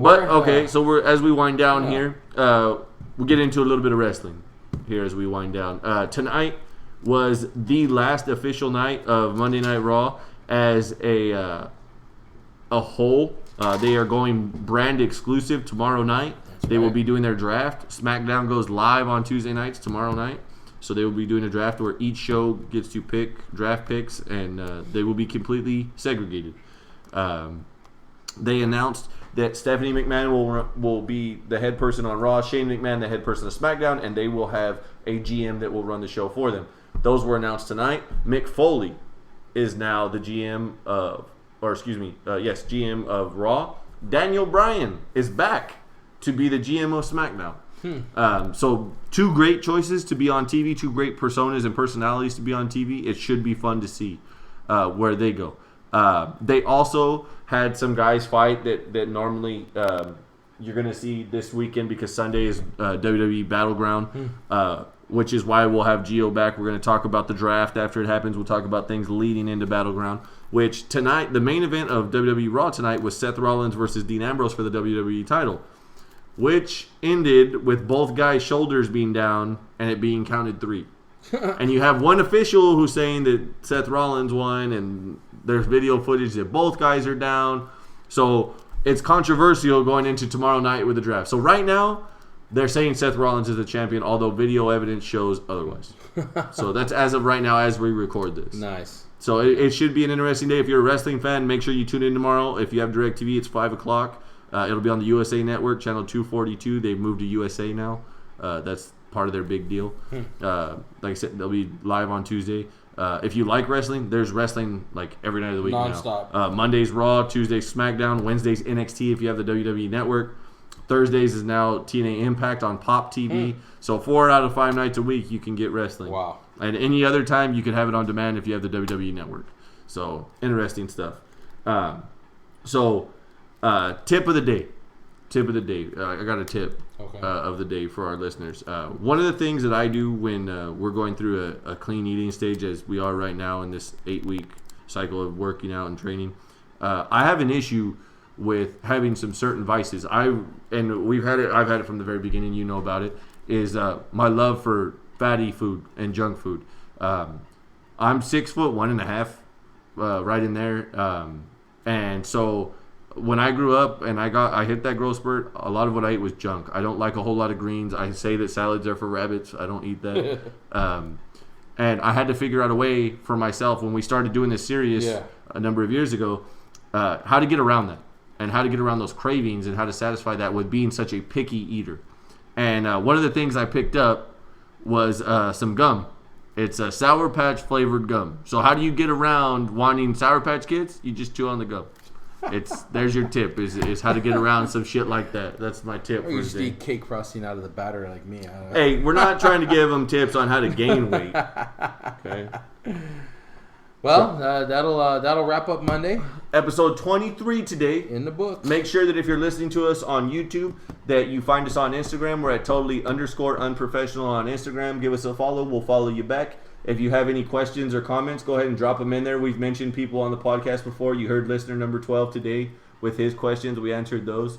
so we're as we wind down here, we'll get into a little bit of wrestling here as we wind down. Tonight was the last official night of Monday Night Raw as a whole. They are going brand exclusive tomorrow night. They will be doing their draft. SmackDown goes live on Tuesday nights tomorrow night. So they will be doing a draft where each show gets to pick draft picks, and they will be completely segregated. They announced that Stephanie McMahon will be the head person on Raw, Shane McMahon the head person of SmackDown, and they will have a GM that will run the show for them. Those were announced tonight. Mick Foley is now the GM GM of Raw. Daniel Bryan is back to be the GM of SmackDown. So 2 great choices to be on TV, 2 great personas and personalities to be on TV. It should be fun to see where they go. They also had some guys fight that normally you're going to see this weekend because Sunday is WWE Battleground, which is why we'll have Gio back. We're going to talk about the draft after it happens. We'll talk about things leading into Battleground, which tonight, the main event of WWE Raw tonight was Seth Rollins versus Dean Ambrose for the WWE title, which ended with both guys' shoulders being down and it being counted 3. And you have one official who's saying that Seth Rollins won, and there's video footage that both guys are down. So it's controversial going into tomorrow night with the draft. So right now, they're saying Seth Rollins is the champion, although video evidence shows otherwise. So that's as of right now as we record this. Nice. So it should be an interesting day. If you're a wrestling fan, make sure you tune in tomorrow. If you have DirecTV, it's 5 o'clock. It'll be on the USA Network, channel 242. They've moved to USA now. That's part of their big deal. Like I said, they'll be live on Tuesday. If you like wrestling, there's wrestling like every night of the week Non-stop. now. Monday's Raw, Tuesday's SmackDown, Wednesday's NXT if you have the WWE Network. Thursdays is now TNA Impact on Pop TV. So 4 out of 5 nights a week you can get wrestling. Wow. And any other time you can have it on demand if you have the WWE Network. So interesting stuff. Tip of the day. I got a tip of the day for our listeners. One of the things that I do when we're going through a clean eating stage, as we are right now in this 8-week cycle of working out and training, I have an issue with having some certain vices. I've had it from the very beginning. You know about it. Is my love for fatty food and junk food. I'm 6'1.5", right in there, and so. When I grew up and I hit that growth spurt, a lot of what I ate was junk. I don't like a whole lot of greens. I say that salads are for rabbits. I don't eat that. And I had to figure out a way for myself when we started doing this series a number of years ago, how to get around that and how to get around those cravings and how to satisfy that with being such a picky eater. And one of the things I picked up was some gum. It's a Sour Patch flavored gum. So how do you get around wanting Sour Patch Kids? You just chew on the gum. There's your tip is how to get around some shit like that. That's my tip for You just today. eat cake frosting out of the batter like me. I don't know. Hey, we're not trying to give them tips on how to gain weight. Okay. Well, that'll wrap up Monday Episode 23 today. in the book. Make sure that if you're listening to us on YouTube, that you find us on Instagram. We're at totally_unprofessional on Instagram. Give us a follow. We'll follow you back. If you have any questions or comments, go ahead and drop them in there. We've mentioned people on the podcast before. You heard listener number 12 today with his questions. We answered those.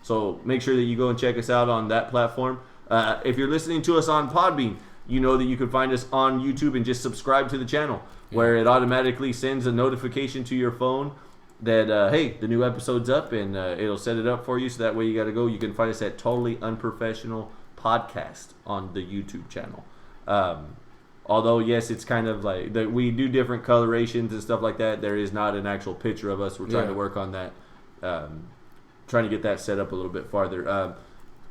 So make sure that you go and check us out on that platform. If you're listening to us on Podbean, you know that you can find us on YouTube and just subscribe to the channel, where it automatically sends a notification to your phone that, hey, the new episode's up, and it'll set it up for you. So that way you got to go. You can find us at Totally Unprofessional Podcast on the YouTube channel. Although, yes, it's kind of like that we do different colorations and stuff like that. There is not an actual picture of us. We're trying to work on that, trying to get that set up a little bit farther.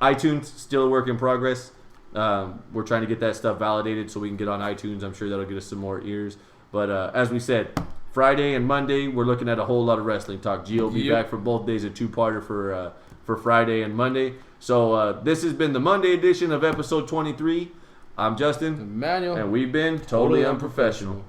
iTunes, still a work in progress. We're trying to get that stuff validated so we can get on iTunes. I'm sure that'll get us some more ears. But as we said, Friday and Monday, we're looking at a whole lot of wrestling talk. Gio will be back for both days, a two-parter for Friday and Monday. So this has been the Monday edition of episode 23. I'm Justin. Emmanuel. And we've been Totally Unprofessional.